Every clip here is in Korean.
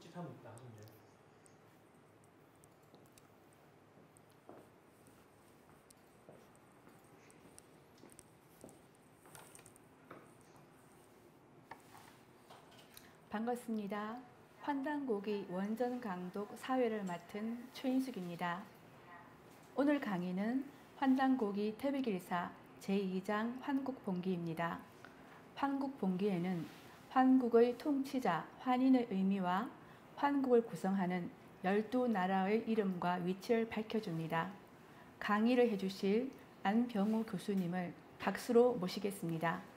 헛짓하고 있다. 이제. 반갑습니다. 환단고기 원전 강독 사회를 맡은 최인숙입니다. 오늘 강의는 환단고기 태백일사 제2장 환국본기입니다. 환국본기에는 환국의 통치자 환인의 의미와 환국을 구성하는 12나라의 이름과 위치를 밝혀줍니다. 강의를 해주실 안병우 교수님을 박수로 모시겠습니다.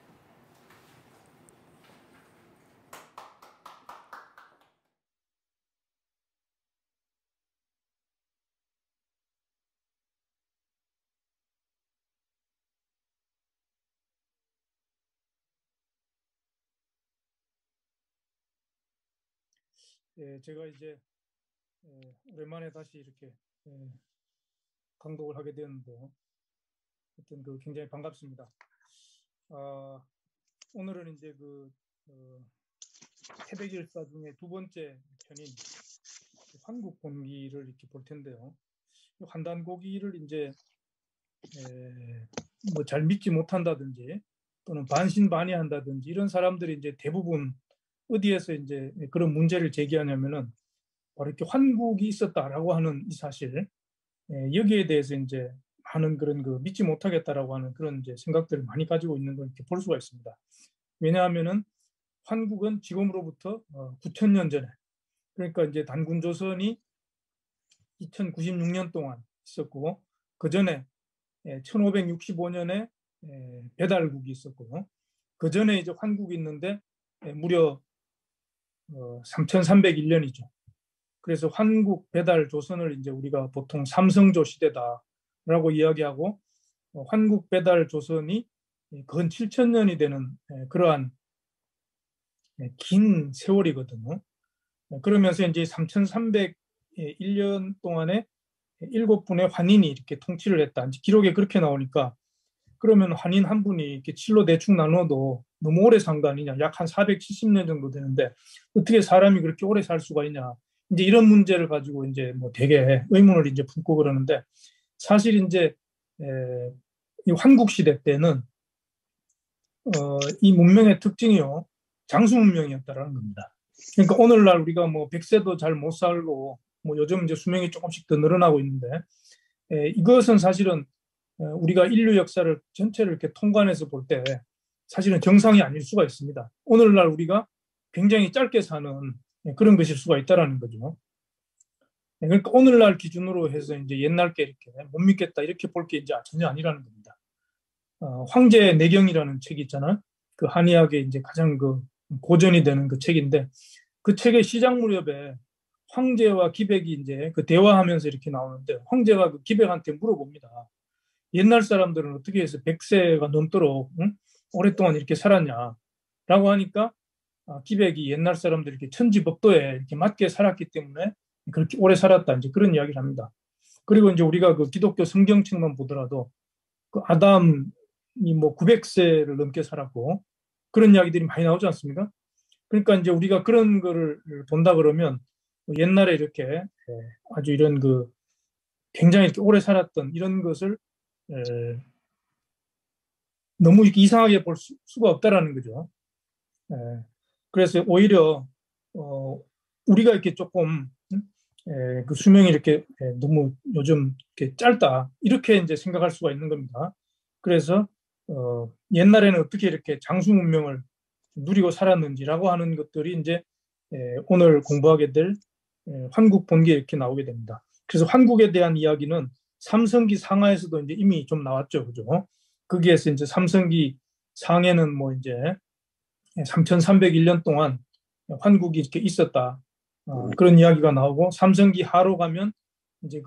예, 제가 이제 오랜만에 다시 이렇게 강독을 하게 되었는데요. 하여튼 굉장히 반갑습니다. 오늘은 이제 태백일사 중에 두 번째 편인 환국본기를 이렇게 볼 텐데요. 환단고기를 이제 뭐 잘 믿지 못한다든지 또는 반신반의한다든지 이런 사람들이 이제 대부분 어디에서 이제 그런 문제를 제기하냐면은 바로 이렇게 환국이 있었다라고 하는 이 사실, 여기에 대해서 이제 많은 그런 믿지 못하겠다라고 하는 그런 이제 생각들을 많이 가지고 있는 걸 이렇게 볼 수가 있습니다. 왜냐하면은 환국은 지금으로부터 9,000년 전에, 그러니까 이제 단군조선이 2096년 동안 있었고, 그 전에 1565년에 배달국이 있었고요. 그 전에 이제 환국이 있는데 무려 3301년이죠. 그래서 환국 배달 조선을 이제 우리가 보통 삼성조 시대다라고 이야기하고, 환국 배달 조선이 근 7,000년이 되는 그러한 긴 세월이거든요. 그러면서 이제 3301년 동안에 7분의 환인이 이렇게 통치를 했다. 기록에 그렇게 나오니까, 그러면 환인 한 분이 이렇게 7로 대충 나눠도 너무 오래 산 거 아니냐. 약 한 470년 정도 되는데 어떻게 사람이 그렇게 오래 살 수가 있냐. 이제 이런 문제를 가지고 이제 뭐 되게 의문을 이제 품고 그러는데, 사실 이제 이 환국 시대 때는 이 문명의 특징이요, 장수 문명이었다라는 겁니다. 그러니까 오늘날 우리가 뭐 100세도 잘 못 살고 뭐 요즘 이제 수명이 조금씩 더 늘어나고 있는데, 이것은 사실은 우리가 인류 역사를 전체를 이렇게 통관해서 볼 때 사실은 정상이 아닐 수가 있습니다. 오늘날 우리가 굉장히 짧게 사는 그런 것일 수가 있다라는 거죠. 그러니까 오늘날 기준으로 해서 이제 옛날 게 이렇게 못 믿겠다 이렇게 볼 게 이제 전혀 아니라는 겁니다. 황제의 내경이라는 책이 있잖아요. 그 한의학의 이제 가장 고전이 되는 그 책인데, 그 책의 시작 무렵에 황제와 기백이 이제 대화하면서 이렇게 나오는데, 황제가 그 기백한테 물어봅니다. 옛날 사람들은 어떻게 해서 100세가 넘도록 오랫동안 이렇게 살았냐라고 하니까, 기백이 옛날 사람들이 이렇게 천지법도에 이렇게 맞게 살았기 때문에 그렇게 오래 살았다, 이제 그런 이야기를 합니다. 그리고 이제 우리가 기독교 성경책만 보더라도 아담이 뭐 900세를 넘게 살았고 그런 이야기들이 많이 나오지 않습니까? 그러니까 이제 우리가 그런 거를 본다 그러면 옛날에 이렇게 아주 이런 굉장히 이렇게 오래 살았던 이런 것을 너무 이렇게 이상하게 볼 수가 없다라는 거죠. 그래서 오히려 우리가 이렇게 조금 그 수명이 이렇게 너무 요즘 이렇게 짧다 이렇게 이제 생각할 수가 있는 겁니다. 그래서 옛날에는 어떻게 이렇게 장수 문명을 누리고 살았는지라고 하는 것들이 이제 오늘 공부하게 될 환국본기에 이렇게 나오게 됩니다. 그래서 환국에 대한 이야기는 삼성기 상하에서도 이제 이미 좀 나왔죠, 그죠? 거기에서 이제 삼성기 상에는 뭐 이제 3301년 동안 환국이 이렇게 있었다. 그런 이야기가 나오고, 삼성기 하로 가면 이제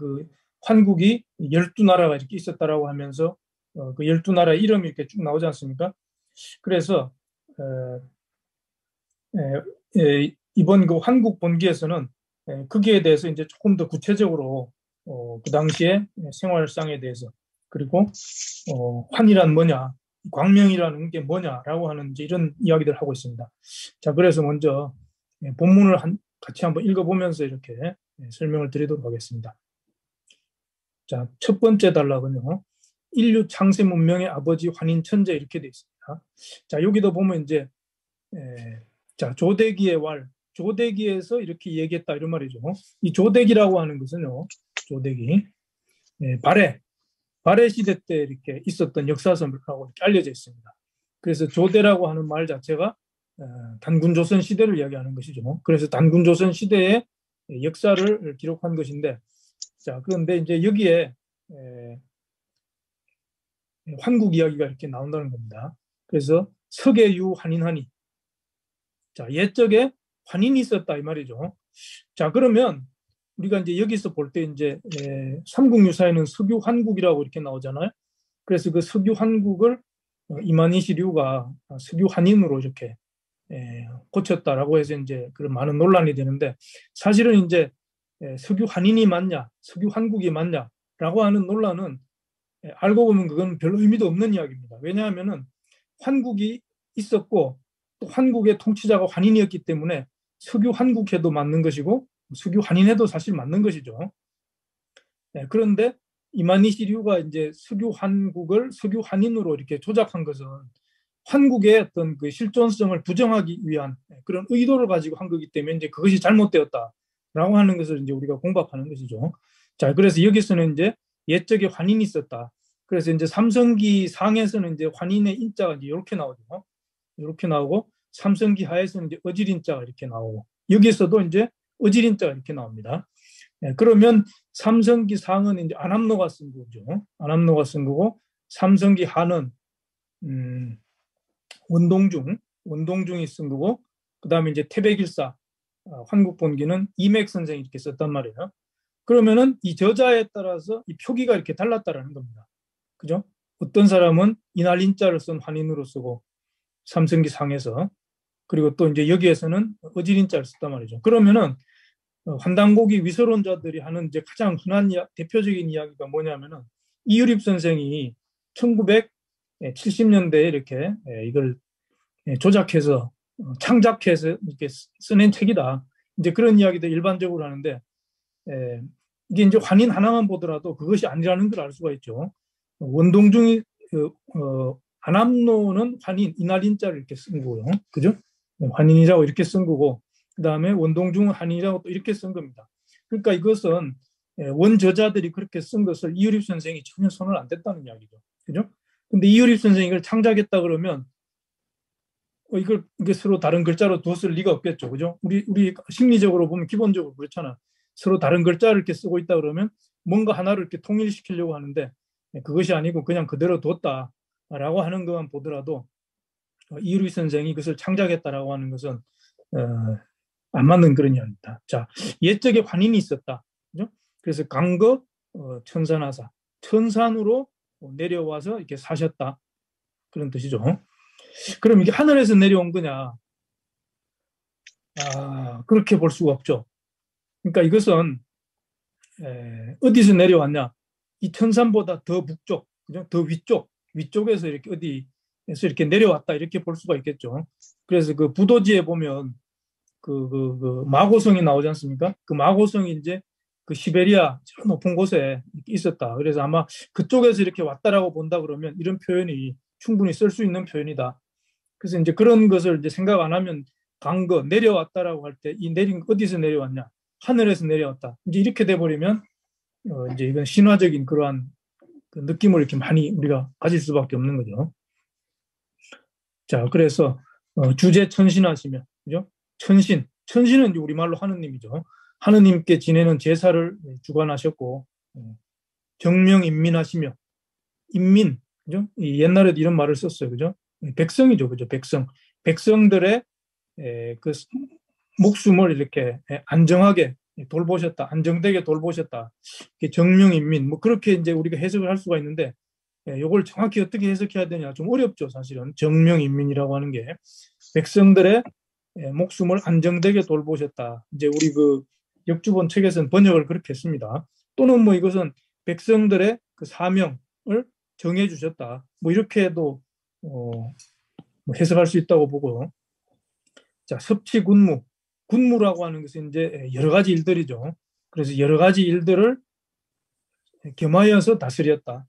환국이 12나라가 이렇게 있었다라고 하면서 그 12나라 이름이 이렇게 쭉 나오지 않습니까? 그래서 이번 환국 본기에서는 거기에 대해서 이제 조금 더 구체적으로 그 당시의 생활상에 대해서, 그리고 환이란 뭐냐, 광명이라는 게 뭐냐라고 하는 이제 이런 이야기들을 하고 있습니다. 자, 그래서 먼저 본문을 같이 한번 읽어보면서 이렇게 설명을 드리도록 하겠습니다. 자, 첫 번째 단락은요. 인류 창세 문명의 아버지 환인 천재 이렇게 되어 있습니다. 자, 여기도 보면 이제 자, 조대기의 왈, 조대기에서 이렇게 얘기했다 이런 말이죠. 이 조대기라고 하는 것은요. 조대기 발해 시대 때 이렇게 있었던 역사서라고 이렇게 알려져 있습니다. 그래서 조대라고 하는 말 자체가 단군조선 시대를 이야기하는 것이죠. 그래서 단군조선 시대의 역사를 기록한 것인데, 자, 그런데 이제 여기에 환국 이야기가 이렇게 나온다는 겁니다. 그래서 석예유 환인하니. 자, 옛적에 환인이 있었다 이 말이죠. 자, 그러면 우리가 이제 여기서 볼 때 이제 삼국유사에는 석유 환국이라고 이렇게 나오잖아요. 그래서 그 석유 환국을 이만희시류가 석유 환인으로 이렇게 고쳤다라고 해서 이제 그런 많은 논란이 되는데, 사실은 이제 석유 환인이 맞냐, 석유 환국이 맞냐라고 하는 논란은 알고 보면 그건 별 의미도 없는 이야기입니다. 왜냐하면은 환국이 있었고 또 환국의 통치자가 환인이었기 때문에 석유 환국해도 맞는 것이고 석유 환인해도 사실 맞는 것이죠. 그런데 이만희시류가 이제 석유 환국을 석유 환인으로 이렇게 조작한 것은 환국의 어떤 그 실존성을 부정하기 위한 그런 의도를 가지고 한 거기 때문에 이제 그것이 잘못되었다라고 하는 것을 이제 우리가 공박하는 것이죠. 자, 그래서 여기서는 이제 옛적에 환인이 있었다. 그래서 이제 삼성기 상에서는 이제 환인의 인자가 이제 이렇게 나오죠. 이렇게 나오고 삼성기 하에서는 이제 어질인자가 이렇게 나오고 여기서도 이제 어질인자가 이렇게 나옵니다. 그러면 삼성기 상은 이제 안암노가 쓴 거죠. 안암노가 쓴 거고 삼성기 하는 원동중이 쓴 거고 그다음에 이제 태백일사 환국본기는 이맥 선생이 이렇게 썼단 말이에요. 그러면은 이 저자에 따라서 이 표기가 이렇게 달랐다라는 겁니다. 그죠? 어떤 사람은 이날인자를 쓴 환인으로 쓰고 삼성기 상에서 그리고 또 이제 여기에서는 어질인자를 썼단 말이죠. 그러면은 환단고기 위서론자들이 하는 이제 가장 흔한 대표적인 이야기가 뭐냐면은 이유립 선생이 1970년대에 이렇게 이걸 조작해서 창작해서 이렇게 써낸 책이다. 이제 그런 이야기도 일반적으로 하는데 이게 이제 환인 하나만 보더라도 그것이 아니라는 걸 알 수가 있죠. 원동중이 안암노는 환인 이날인자를 이렇게 쓴 거고요. 그죠? 환인이라고 이렇게 쓴 거고 그 다음에 원동중은 환인이라고 또 이렇게 쓴 겁니다. 그러니까 이것은 원저자들이 그렇게 쓴 것을 이유립 선생이 전혀 손을 안 댔다는 이야기죠. 그죠? 근데 이유립 선생이 이걸 창작했다 그러면 이게 서로 다른 글자로 두었을 리가 없겠죠. 그죠? 우리 심리적으로 보면 기본적으로 그렇잖아. 서로 다른 글자를 이렇게 쓰고 있다 그러면 뭔가 하나를 이렇게 통일시키려고 하는데 그것이 아니고 그냥 그대로 뒀다라고 하는 것만 보더라도 이유리 선생이 그것을 창작했다라고 하는 것은 안 맞는 그런 이야기입니다. 자, 옛적에 환인이 있었다. 그죠? 그래서 강거 천산하사 천산으로 내려와서 이렇게 사셨다. 그런 뜻이죠. 그럼 이게 하늘에서 내려온 거냐? 그렇게 볼 수가 없죠. 그러니까 이것은 어디서 내려왔냐? 이 천산보다 더 북쪽, 그죠? 더 위쪽에서 이렇게 어디에서 이렇게 내려왔다 이렇게 볼 수가 있겠죠. 그래서 그 부도지에 보면 그 마고성이 나오지 않습니까? 그 마고성이 이제 그 시베리아 저 높은 곳에 있었다. 그래서 아마 그쪽에서 이렇게 왔다라고 본다 그러면 이런 표현이 충분히 쓸 수 있는 표현이다. 그래서 이제 그런 것을 이제 생각 안 하면 강거 내려왔다라고 할 때 이 내린 어디서 내려왔냐? 하늘에서 내려왔다. 이제 이렇게 돼 버리면 이제 이건 신화적인 그러한 그 느낌을 이렇게 많이 우리가 가질 수밖에 없는 거죠. 자, 그래서 주제 천신하시며, 그죠? 천신은 우리말로 하느님이죠. 하느님께 지내는 제사를 주관하셨고 정명인민하시며 인민, 그죠? 옛날에도 이런 말을 썼어요, 그죠? 백성이죠, 그죠? 백성들의 그 목숨을 이렇게 안정하게 돌보셨다, 안정되게 돌보셨다. 정명인민, 뭐 그렇게 이제 우리가 해석을 할 수가 있는데, 이걸 정확히 어떻게 해석해야 되냐 좀 어렵죠, 사실은. 정명인민이라고 하는 게 백성들의 목숨을 안정되게 돌보셨다. 이제 우리 그 역주본 책에서는 번역을 그렇게 했습니다. 또는 뭐 이것은 백성들의 그 사명을 정해주셨다. 뭐 이렇게도 뭐 해석할 수 있다고 보고. 자, 섭취군무. 군무라고 하는 것은 이제 여러 가지 일들이죠. 그래서 여러 가지 일들을 겸하여서 다스렸다.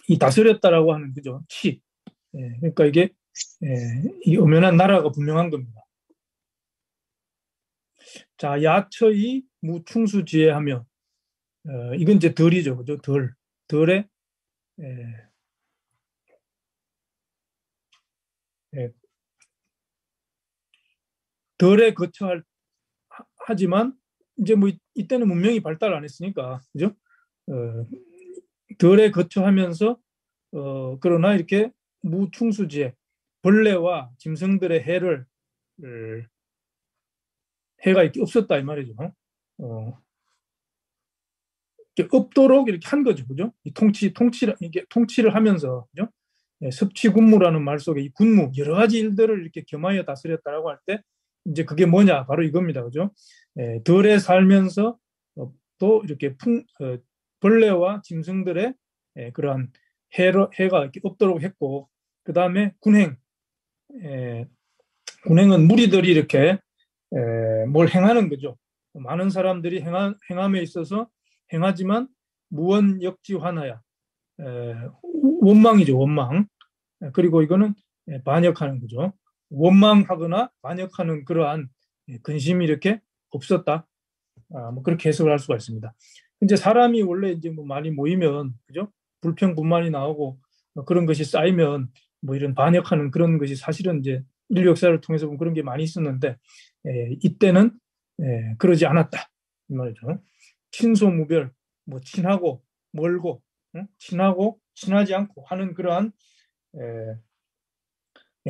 이 다스렸다라고 하는 그죠. 치. 그러니까 이게 이 엄연한 나라가 분명한 겁니다. 자, 야처이 무충수지혜하며 이건 이제 덜이죠, 그죠? 덜에 덜에 거처할 하지만 이제 뭐 이때는 문명이 발달 안 했으니까 그죠? 덜에 거처하면서 그러나 이렇게 무충수지혜 벌레와 짐승들의 해가 이렇게 없었다 이 말이죠. 이렇게 없도록 이렇게 한 거죠, 그죠? 이 통치를 하면서 그죠? 섭치군무라는 말 속에 이 군무 여러 가지 일들을 이렇게 겸하여 다스렸다라고 할 때 이제 그게 뭐냐 바로 이겁니다, 그죠? 덜에 살면서 또 이렇게 벌레와 짐승들의 그러한 해가 이렇게 없도록 했고 그 다음에 군행은 무리들이 이렇게 뭘 행하는 거죠. 많은 사람들이 행함에 있어서 행하지만 무언역지환하야 원망이죠, 원망. 그리고 이거는 반역하는 거죠. 원망하거나 반역하는 그러한 근심이 이렇게 없었다. 뭐 그렇게 해석을 할 수가 있습니다. 이제 사람이 원래 이제 뭐 많이 모이면 그죠? 불평 불만이 나오고 그런 것이 쌓이면 뭐 이런 반역하는 그런 것이 사실은 이제 인류 역사를 통해서 보면 그런 게 많이 있었는데 이때는 그러지 않았다 이 말이죠. 친소무별 뭐 친하고 멀고 친하고 친하지 않고 하는 그러한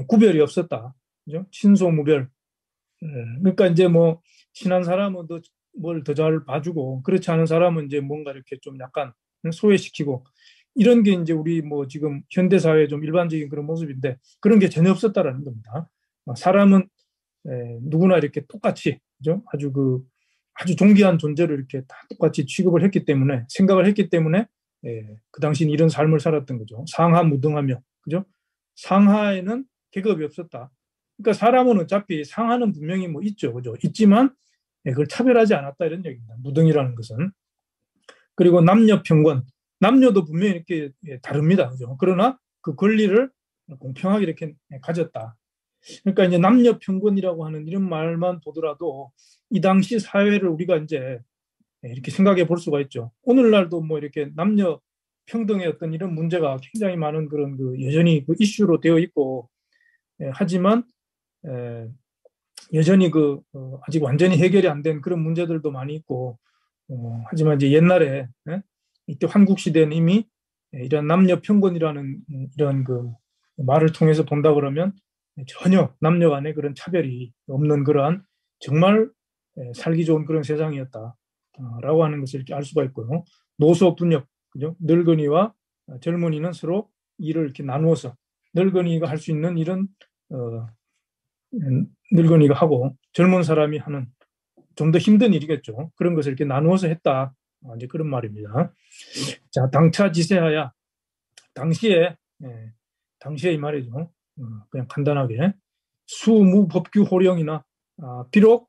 구별이 없었다. 그죠? 친소무별. 그러니까 이제 뭐 친한 사람은 뭘 더 잘 봐주고 그렇지 않은 사람은 이제 뭔가 이렇게 좀 약간 소외시키고 이런 게 이제 우리 뭐 지금 현대 사회의 좀 일반적인 그런 모습인데 그런 게 전혀 없었다라는 겁니다. 사람은 누구나 이렇게 똑같이 그죠? 아주 존귀한 존재를 이렇게 다 똑같이 취급을 했기 때문에 생각을 했기 때문에 그 당시는 이런 삶을 살았던 거죠. 상하무등하며 그죠? 상하에는 계급이 없었다. 그러니까 사람은 어차피 상하는 분명히 뭐 있죠, 그죠? 있지만 그걸 차별하지 않았다 이런 얘기입니다. 무등이라는 것은. 그리고 남녀 평권, 남녀도 분명히 이렇게 다릅니다, 그죠? 그러나 그 권리를 공평하게 이렇게 가졌다. 그러니까 이제 남녀 평권이라고 하는 이런 말만 보더라도 이 당시 사회를 우리가 이제 이렇게 생각해 볼 수가 있죠. 오늘날도 뭐 이렇게 남녀 평등의 어떤 이런 문제가 굉장히 많은 그런 여전히 그 이슈로 되어 있고 하지만 여전히 아직 완전히 해결이 안 된 그런 문제들도 많이 있고 하지만 이제 옛날에 이때 한국 시대는 이미 이런 남녀 평등이라는 이런 그 말을 통해서 본다 그러면 전혀 남녀 간의 그런 차별이 없는 그러한 정말 살기 좋은 그런 세상이었다라고 하는 것을 이렇게 알 수가 있고요. 노소 분역, 그죠? 늙은이와 젊은이는 서로 일을 이렇게 나누어서 늙은이가 할 수 있는 일은 늙은이가 하고 젊은 사람이 하는 좀 더 힘든 일이겠죠. 그런 것을 이렇게 나누어서 했다. 이제 그런 말입니다. 자, 당차지세하야. 당시에 이 말이죠. 그냥 간단하게 수무법규 호령이나 비록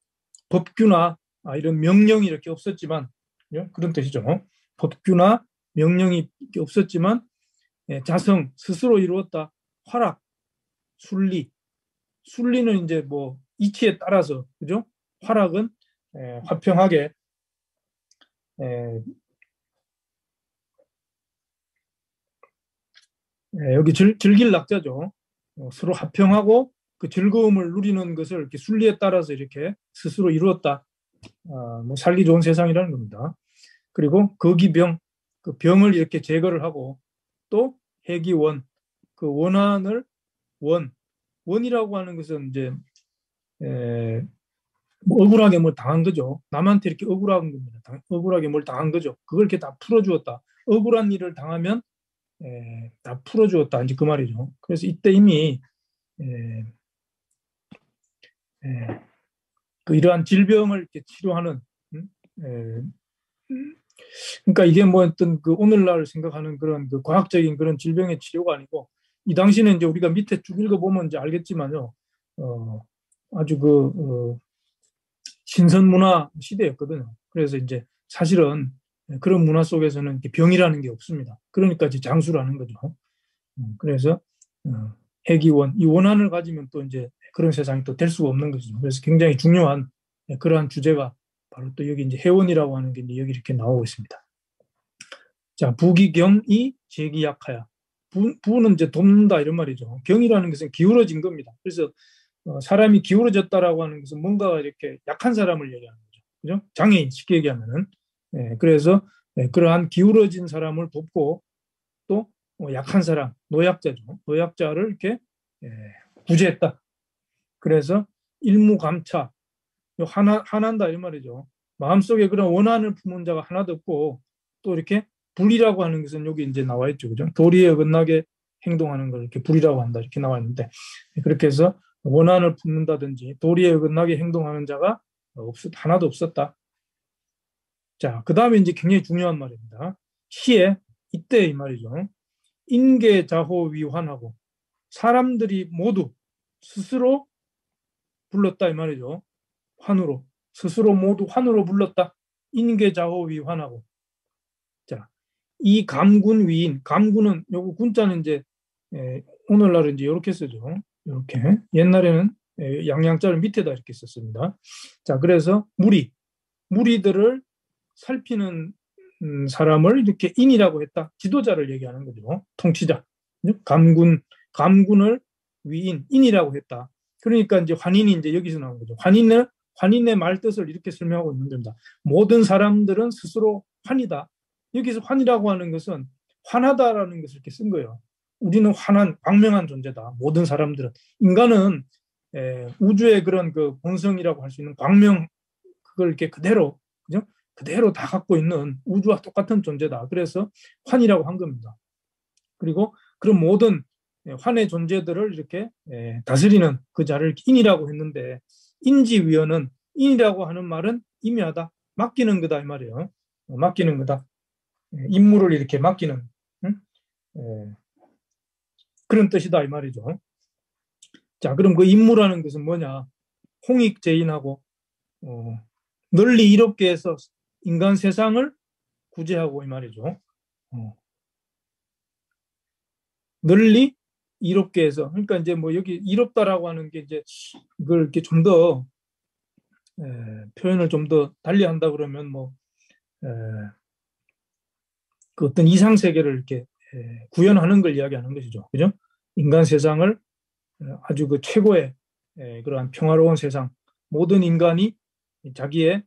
법규나 이런 명령이 이렇게 없었지만 그런 뜻이죠. 법규나 명령이 없었지만 자성 스스로 이루었다. 활악, 순리는 이제 뭐 이치에 따라서 그죠? 활악은 화평하게 여기 즐길 낙자죠. 서로 화평하고 그 즐거움을 누리는 것을 이렇게 순리에 따라서 이렇게 스스로 이루었다. 뭐 살기 좋은 세상이라는 겁니다. 그리고 거기병, 그 병을 이렇게 제거를 하고 또 해기원, 그 원한을 원이라고 하는 것은 이제 뭐 억울하게 뭘 당한 거죠. 남한테 이렇게 억울한 겁니다. 억울하게 뭘 당한 거죠. 그걸 이렇게 다 풀어주었다. 억울한 일을 당하면 다 풀어주었다. 이제 그 말이죠. 그래서 이때 이미 그 이러한 질병을 이렇게 치료하는 그러니까 이게 뭐 어떤 그 오늘날 생각하는 그런 그 과학적인 그런 질병의 치료가 아니고 이 당시는 이제 우리가 밑에 쭉 읽어보면 이제 알겠지만요. 아주 신선 문화 시대였거든요. 그래서 이제 사실은 그런 문화 속에서는 병이라는 게 없습니다. 그러니까 이제 장수라는 거죠. 그래서 해기원, 이 원한을 가지면 또 이제 그런 세상이 또 될 수가 없는 거죠. 그래서 굉장히 중요한 그러한 주제가 바로 또 여기 이제 해원이라고 하는 게 이제 여기 이렇게 나오고 있습니다. 자, 부기경이 제기약하야. 부는 이제 돕는다 이런 말이죠. 경이라는 것은 기울어진 겁니다. 그래서 사람이 기울어졌다라고 하는 것은 뭔가 이렇게 약한 사람을 얘기하는 거죠. 그죠? 장애인 쉽게 얘기하면은. 그래서 그러한 기울어진 사람을 돕고 또 약한 사람, 노약자죠. 노약자를 이렇게 구제했다. 그래서 일무감차, 화난다 이 말이죠. 마음속에 그런 원한을 품은 자가 하나도 없고 또 이렇게 불이라고 하는 것은 여기 이제 나와 있죠. 그죠? 도리에 어긋나게 행동하는 걸 이렇게 불이라고 한다 이렇게 나와 있는데 그렇게 해서 원한을 품는다든지 도리에 어긋나게 행동하는 자가 하나도 없었다. 자, 그 다음에 이제 굉장히 중요한 말입니다. 시에 이때 이 말이죠. 인계자호위환하고 사람들이 모두 스스로 불렀다 이 말이죠. 환으로 스스로 모두 환으로 불렀다. 인계자호위환하고 자, 이 감군 위인 감군은 요거 군자는 이제 오늘날은 이제 이렇게 쓰죠. 이렇게 옛날에는 양양자를 밑에다 이렇게 썼습니다. 자, 그래서 무리들을 살피는 사람을 이렇게 인이라고 했다. 지도자를 얘기하는 거죠. 통치자. 감군을 인이라고 했다. 그러니까 이제 환인이 이제 여기서 나온 거죠. 환인의 말 뜻을 이렇게 설명하고 있는 겁니다. 모든 사람들은 스스로 환이다. 여기서 환이라고 하는 것은 환하다라는 것을 이렇게 쓴 거예요. 우리는 환한, 광명한 존재다. 모든 사람들은. 인간은 우주의 그런 그 본성이라고 할 수 있는 광명, 그걸 이렇게 그대로, 그죠? 그대로 다 갖고 있는 우주와 똑같은 존재다. 그래서 환이라고 한 겁니다. 그리고 그런 모든 환의 존재들을 이렇게 다스리는 그 자를 인이라고 했는데 인지위원은 인이라고 하는 말은 임의하다. 맡기는 거다 이 말이에요. 맡기는 거다. 임무를 이렇게 맡기는 그런 뜻이다 이 말이죠. 자, 그럼 그 임무라는 것은 뭐냐? 홍익재인하고 널리 이롭게 해서 인간 세상을 구제하고 이 말이죠. 널리 이롭게 해서 그러니까 이제 뭐 여기 이롭다라고 하는 게 이제 이걸 이렇게 좀 더 표현을 좀 더 달리 한다 그러면 뭐 그 어떤 이상 세계를 이렇게 구현하는 걸 이야기하는 것이죠. 그죠? 인간 세상을 아주 그 최고의 그러한 평화로운 세상, 모든 인간이 자기의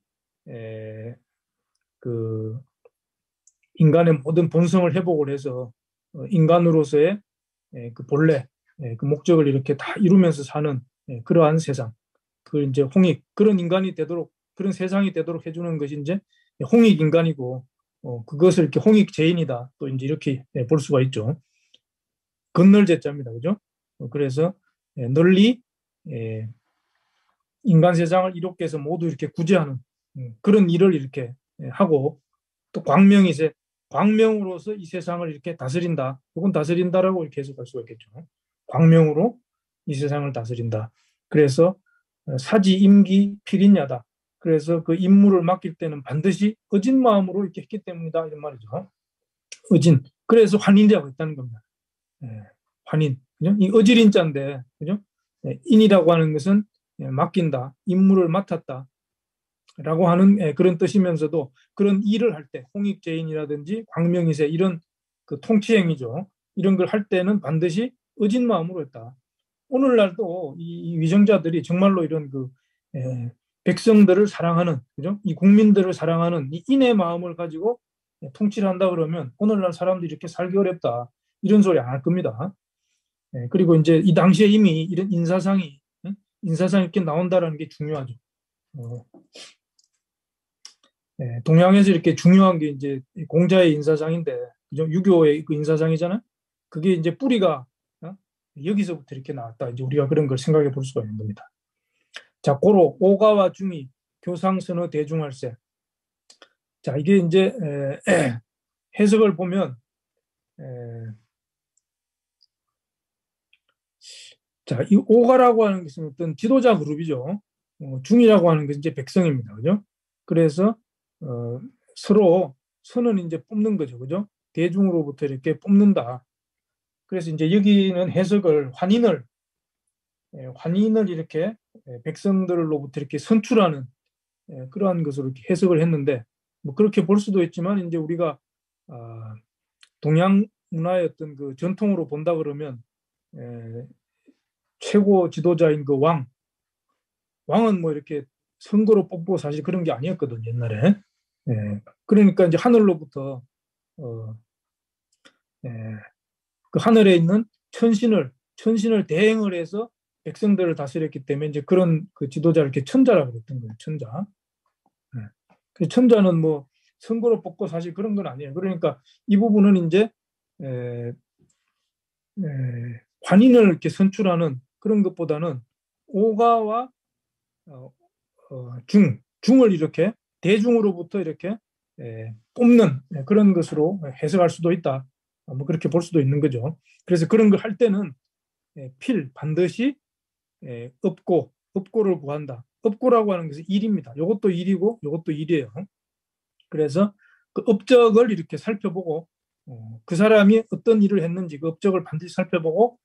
그 인간의 모든 본성을 회복을 해서 인간으로서의 그 본래 그 목적을 이렇게 다 이루면서 사는 그러한 세상, 그 이제 홍익 그런 인간이 되도록 그런 세상이 되도록 해주는 것이 이제 홍익 인간이고 그것을 이렇게 홍익 죄인이다 또 이제 이렇게 볼 수가 있죠. 건널제자입니다, 그죠? 그래서 널리 인간 세상을 이롭게 해서 모두 이렇게 구제하는 그런 일을 이렇게 하고 또 광명이세 광명으로서 이 세상을 이렇게 다스린다. 혹은 다스린다라고 이렇게 해석할 수가 있겠죠. 광명으로 이 세상을 다스린다. 그래서 사지 임기 필인야다. 그래서 그 임무를 맡길 때는 반드시 어진 마음으로 이렇게 했기 때문이다 이런 말이죠. 어진. 그래서 환인이라고 했다는 겁니다. 환인. 그죠? 이 어질인자인데, 그죠? 인이라고 하는 것은 맡긴다, 임무를 맡았다. 라고 하는 그런 뜻이면서도 그런 일을 할 때, 홍익재인이라든지 광명이세 이런 그 통치행위죠. 이런 걸 할 때는 반드시 어진 마음으로 했다. 오늘날도 이 위정자들이 정말로 이런 그 백성들을 사랑하는, 그죠? 이 국민들을 사랑하는 이 인의 마음을 가지고 통치를 한다 그러면 오늘날 사람들이 이렇게 살기 어렵다. 이런 소리 안 할 겁니다. 그리고 이제 이 당시에 이미 이런 인사상이 이렇게 나온다라는 게 중요하죠. 동양에서 이렇게 중요한 게 이제 공자의 인사상인데, 그죠? 유교의 그 인사상이잖아요. 그게 이제 뿌리가 여기서부터 이렇게 나왔다. 이제 우리가 그런 걸 생각해 볼 수가 있는 겁니다. 자, 고로 오가와 중이 교상선어 대중할세. 자, 이게 이제 해석을 보면 자, 이 오가라고 하는 것은 어떤 지도자 그룹이죠. 중이라고 하는 것은 이제 백성입니다. 그죠? 그래서 서로 선은 이제 뽑는 거죠. 그죠? 대중으로부터 이렇게 뽑는다. 그래서 이제 여기는 해석을 환인을 이렇게 백성들로부터 이렇게 선출하는 그러한 것으로 이렇게 해석을 했는데, 뭐 그렇게 볼 수도 있지만 이제 우리가 동양 문화의 어떤 그 전통으로 본다 그러면 최고 지도자인 그 왕은 뭐 이렇게 선거로 뽑고 사실 그런 게 아니었거든 옛날에. 그러니까 이제 하늘로부터 그 하늘에 있는 천신을 대행을 해서 백성들을 다스렸기 때문에 이제 그런 그 지도자를 이렇게 천자라고 그랬던 거예요. 천자. 그 천자는 뭐 선거로 뽑고 사실 그런 건 아니에요. 그러니까 이 부분은 이제 관인을 이렇게 선출하는 그런 것보다는 오가와 중을 이렇게 대중으로부터 이렇게 뽑는 그런 것으로 해석할 수도 있다. 뭐 그렇게 볼 수도 있는 거죠. 그래서 그런 걸 할 때는 반드시 업고를 구한다. 업고라고 하는 것은 일입니다. 이것도 일이고 이것도 일이에요. 그래서 그 업적을 이렇게 살펴보고 그 사람이 어떤 일을 했는지 그 업적을 반드시 살펴보고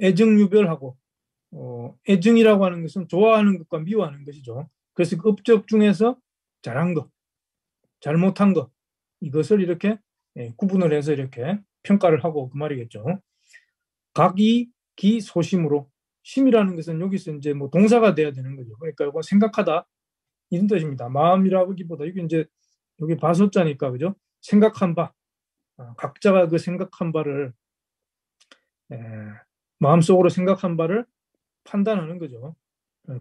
애증유별하고 애증이라고 하는 것은 좋아하는 것과 미워하는 것이죠. 그래서 그 업적 중에서 잘한 것, 잘못한 것 이것을 이렇게 구분을 해서 이렇게 평가를 하고 그 말이겠죠. 각이 기소심으로 심이라는 것은 여기서 이제 뭐 동사가 돼야 되는 거죠. 그러니까 이거 생각하다 이런 뜻입니다. 마음이라기보다 이게 이제 여기 바소자니까 그죠? 생각한 바 각자가 그 생각한 바를 마음속으로 생각한 바를 판단하는 거죠.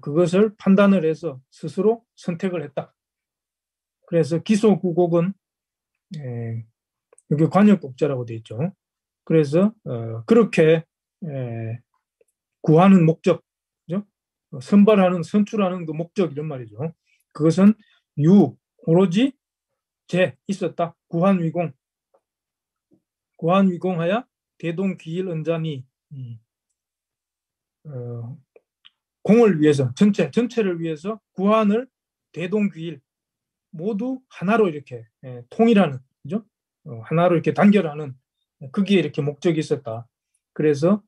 그것을 판단을 해서 스스로 선택을 했다. 그래서 기소구곡은 여기 관역복자라고 되어 있죠. 그래서 그렇게 구하는 목적, 그죠? 선출하는 그 목적 이런 말이죠. 그것은 오로지 있었다. 구한위공하여 대동귀일언자니 공을 위해서 전체를 위해서 구한을 대동귀일 모두 하나로 이렇게 통일하는, 그죠? 하나로 이렇게 단결하는 거기에 이렇게 목적이 있었다. 그래서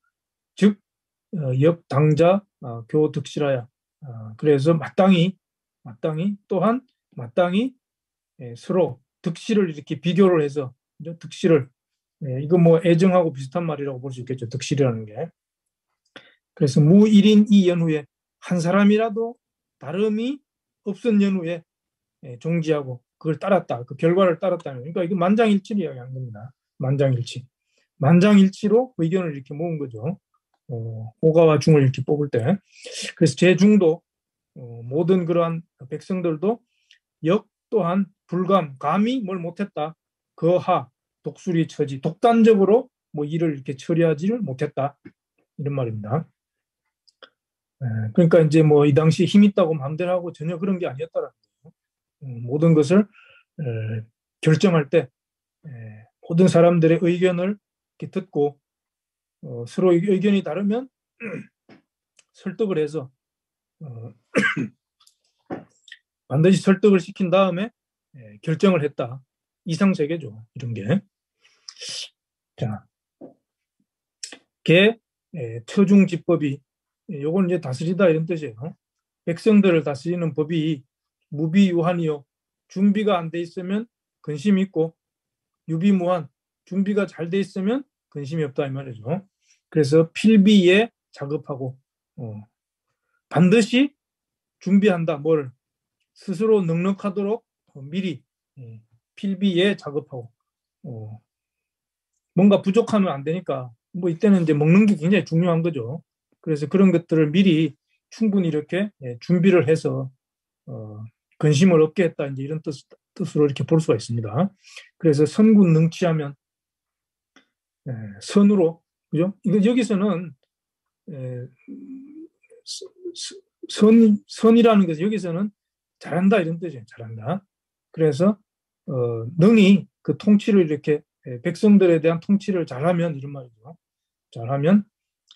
즉 역당자 교득실하야. 그래서 마땅히 또한 마땅히 서로 득실을 이렇게 비교를 해서 득실을 이거 뭐 애정하고 비슷한 말이라고 볼 수 있겠죠. 득실이라는 게. 그래서 무일인 이 연후에 한 사람이라도 다름이 없은 연후에 종지하고 그걸 따랐다. 그 결과를 따랐다는. 그러니까 이거 만장일치를 이야기하는 겁니다. 만장일치로 의견을 이렇게 모은 거죠. 오가와 중을 이렇게 뽑을 때. 그래서 제중도 모든 그러한 백성들도 또한 감히 뭘 못했다. 거하 독수리 처지 독단적으로 뭐 일을 이렇게 처리하지를 못했다. 이런 말입니다. 그러니까 이제 뭐 이 당시 힘 있다고 마음대로 하고 전혀 그런 게 아니었다라는 거예요. 모든 것을 결정할 때 모든 사람들의 의견을 이렇게 듣고 서로 의견이 다르면 설득을 해서 반드시 설득을 시킨 다음에 결정을 했다. 이상세계죠. 이런 게. 자, 처중지법이 요건 이제 다스리다 이런 뜻이에요. 백성들을 다스리는 법이 무비유한이요. 준비가 안 돼 있으면 근심이 있고 유비무한 준비가 잘 돼 있으면 근심이 없다 이 말이죠. 그래서 필비에 작업하고 반드시 준비한다. 뭘 스스로 넉넉하도록 미리 필비에 작업하고 뭔가 부족하면 안 되니까 뭐 이때는 이제 먹는 게 굉장히 중요한 거죠. 그래서 그런 것들을 미리 충분히 이렇게 준비를 해서 근심을 없게 했다 이제 이런 뜻으로 이렇게 볼 수가 있습니다. 그래서 선군 능치하면 선으로 그죠? 이거 여기서는 선이라는 것은 여기서는 잘한다 이런 뜻이에요. 잘한다. 그래서 능히 그 통치를 이렇게 백성들에 대한 통치를 잘하면 이런 말이죠. 잘하면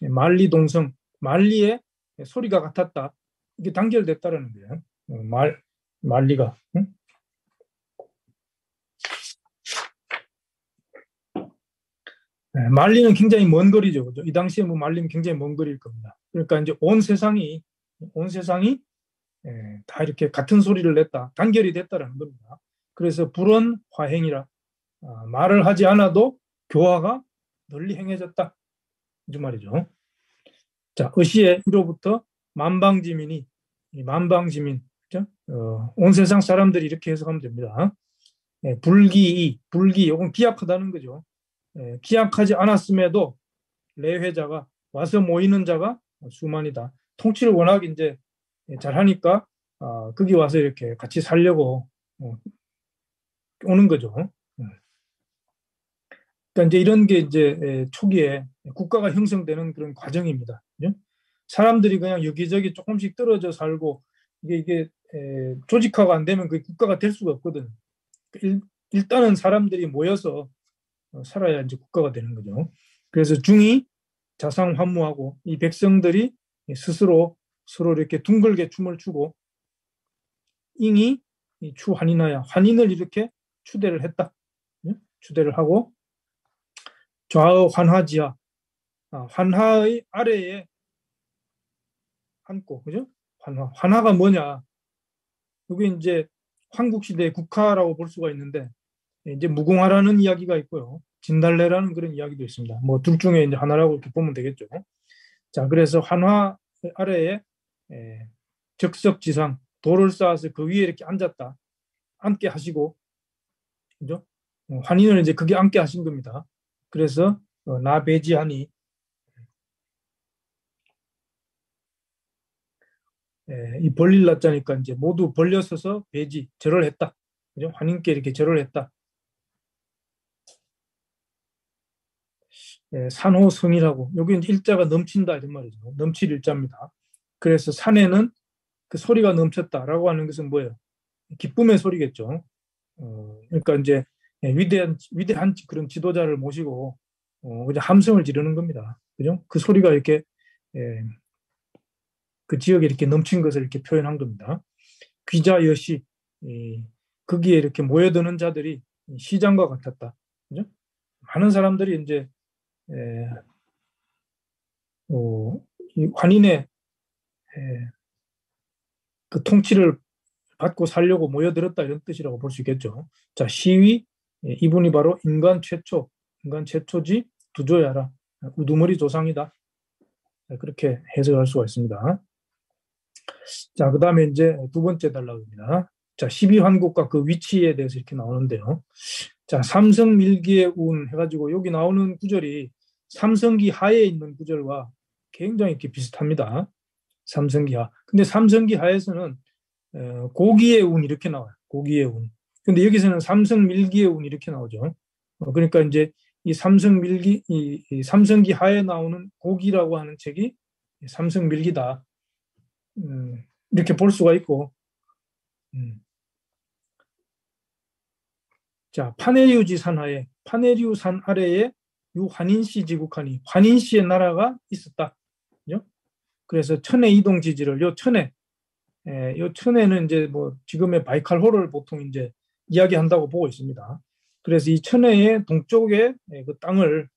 만리동성 말리의 소리가 같았다. 이게 단결됐다라는 거예요. 말리가. 응? 말리는 굉장히 먼 거리죠. 그죠? 이 당시에 뭐 말리면 굉장히 먼 거리일 겁니다. 그러니까 이제 온 세상이 다 이렇게 같은 소리를 냈다. 단결이 됐다라는 겁니다. 그래서 불언 화행이라 말을 하지 않아도 교화가 널리 행해졌다. 이 말이죠. 자, 의시의 1호부터 만방지민이 만방지민, 그죠? 온 세상 사람들이 이렇게 해석하면 됩니다. 불기, 이건 기약하다는 거죠. 기약하지 않았음에도 내회자가 와서 모이는 자가 수만이다. 통치를 워낙 이제 잘하니까 거기 와서 이렇게 같이 살려고 오는 거죠. 그러니까 이제 이런 게 이제 초기에 국가가 형성되는 그런 과정입니다. 그죠? 사람들이 그냥 여기저기 조금씩 떨어져 살고 이게 조직화가 안 되면 그 국가가 될 수가 없거든. 일단은 사람들이 모여서 살아야 이제 국가가 되는 거죠. 그래서 중이 자상환무하고 이 백성들이 스스로 서로 이렇게 둥글게 춤을 추고 잉이 추환인하야 환인을 이렇게 추대를 했다. 추대를 하고 좌의 환하지하 환하의 아래에 앉고 그죠? 환하가 뭐냐? 이게 이제 황국시대의 국화라고 볼 수가 있는데 이제 무궁화라는 이야기가 있고요. 진달래라는 그런 이야기도 있습니다. 뭐 둘 중에 이제 하나라고 이렇게 보면 되겠죠. 자, 그래서 환화 아래에 적석지상 돌을 쌓아서 그 위에 이렇게 앉았다. 앉게 하시고, 그죠? 환인을 이제 그게 앉게 하신 겁니다. 그래서 나배지하니 이 벌릴 놨자니까 이제 모두 벌려서서 배지 절을 했다. 그죠? 환인께 이렇게 절을 했다. 산호성이라고 여기 이제 일자가 넘친다 이런 말이죠. 넘칠 일자입니다. 그래서 산에는 그 소리가 넘쳤다라고 하는 것은 뭐예요? 기쁨의 소리겠죠. 그러니까 이제 위대한 그런 지도자를 모시고 그냥 함성을 지르는 겁니다. 그죠? 그 소리가 이렇게 그 지역에 이렇게 넘친 것을 이렇게 표현한 겁니다. 귀자 여시 거기에 이렇게 모여드는 자들이 시장과 같았다. 그죠? 많은 사람들이 이제 이 환인의 그 통치를 받고 살려고 모여들었다 이런 뜻이라고 볼 수 있겠죠. 자, 시위 이분이 바로 인간 최초지 두조야라 우두머리 조상이다. 그렇게 해석할 수가 있습니다. 자, 그 다음에 이제 두 번째 단락입니다. 자, 12환국과 그 위치에 대해서 이렇게 나오는데요. 자, 삼성밀기의 운 해가지고 여기 나오는 구절이 삼성기 하에 있는 구절과 굉장히 이렇게 비슷합니다. 삼성기하. 근데 삼성기하에서는 고기의 운 이렇게 나와요. 고기의 운. 근데 여기서는 삼성밀기의 운 이렇게 나오죠. 그러니까 이제 이 삼성밀기, 이 삼성기하에 나오는 고기라고 하는 책이 삼성밀기다. 이렇게 볼 수가 있고. 자, 파네리우지 산하에, 파네리우 산 아래에 유환인시 지국하니, 환인시의 나라가 있었다. 그죠? 그래서 천의 이동 지지를, 요 천혜는 이제 뭐 지금의 바이칼호를 보통 이제 이야기한다고 보고 있습니다. 그래서 이 천혜의 동쪽의 그 땅을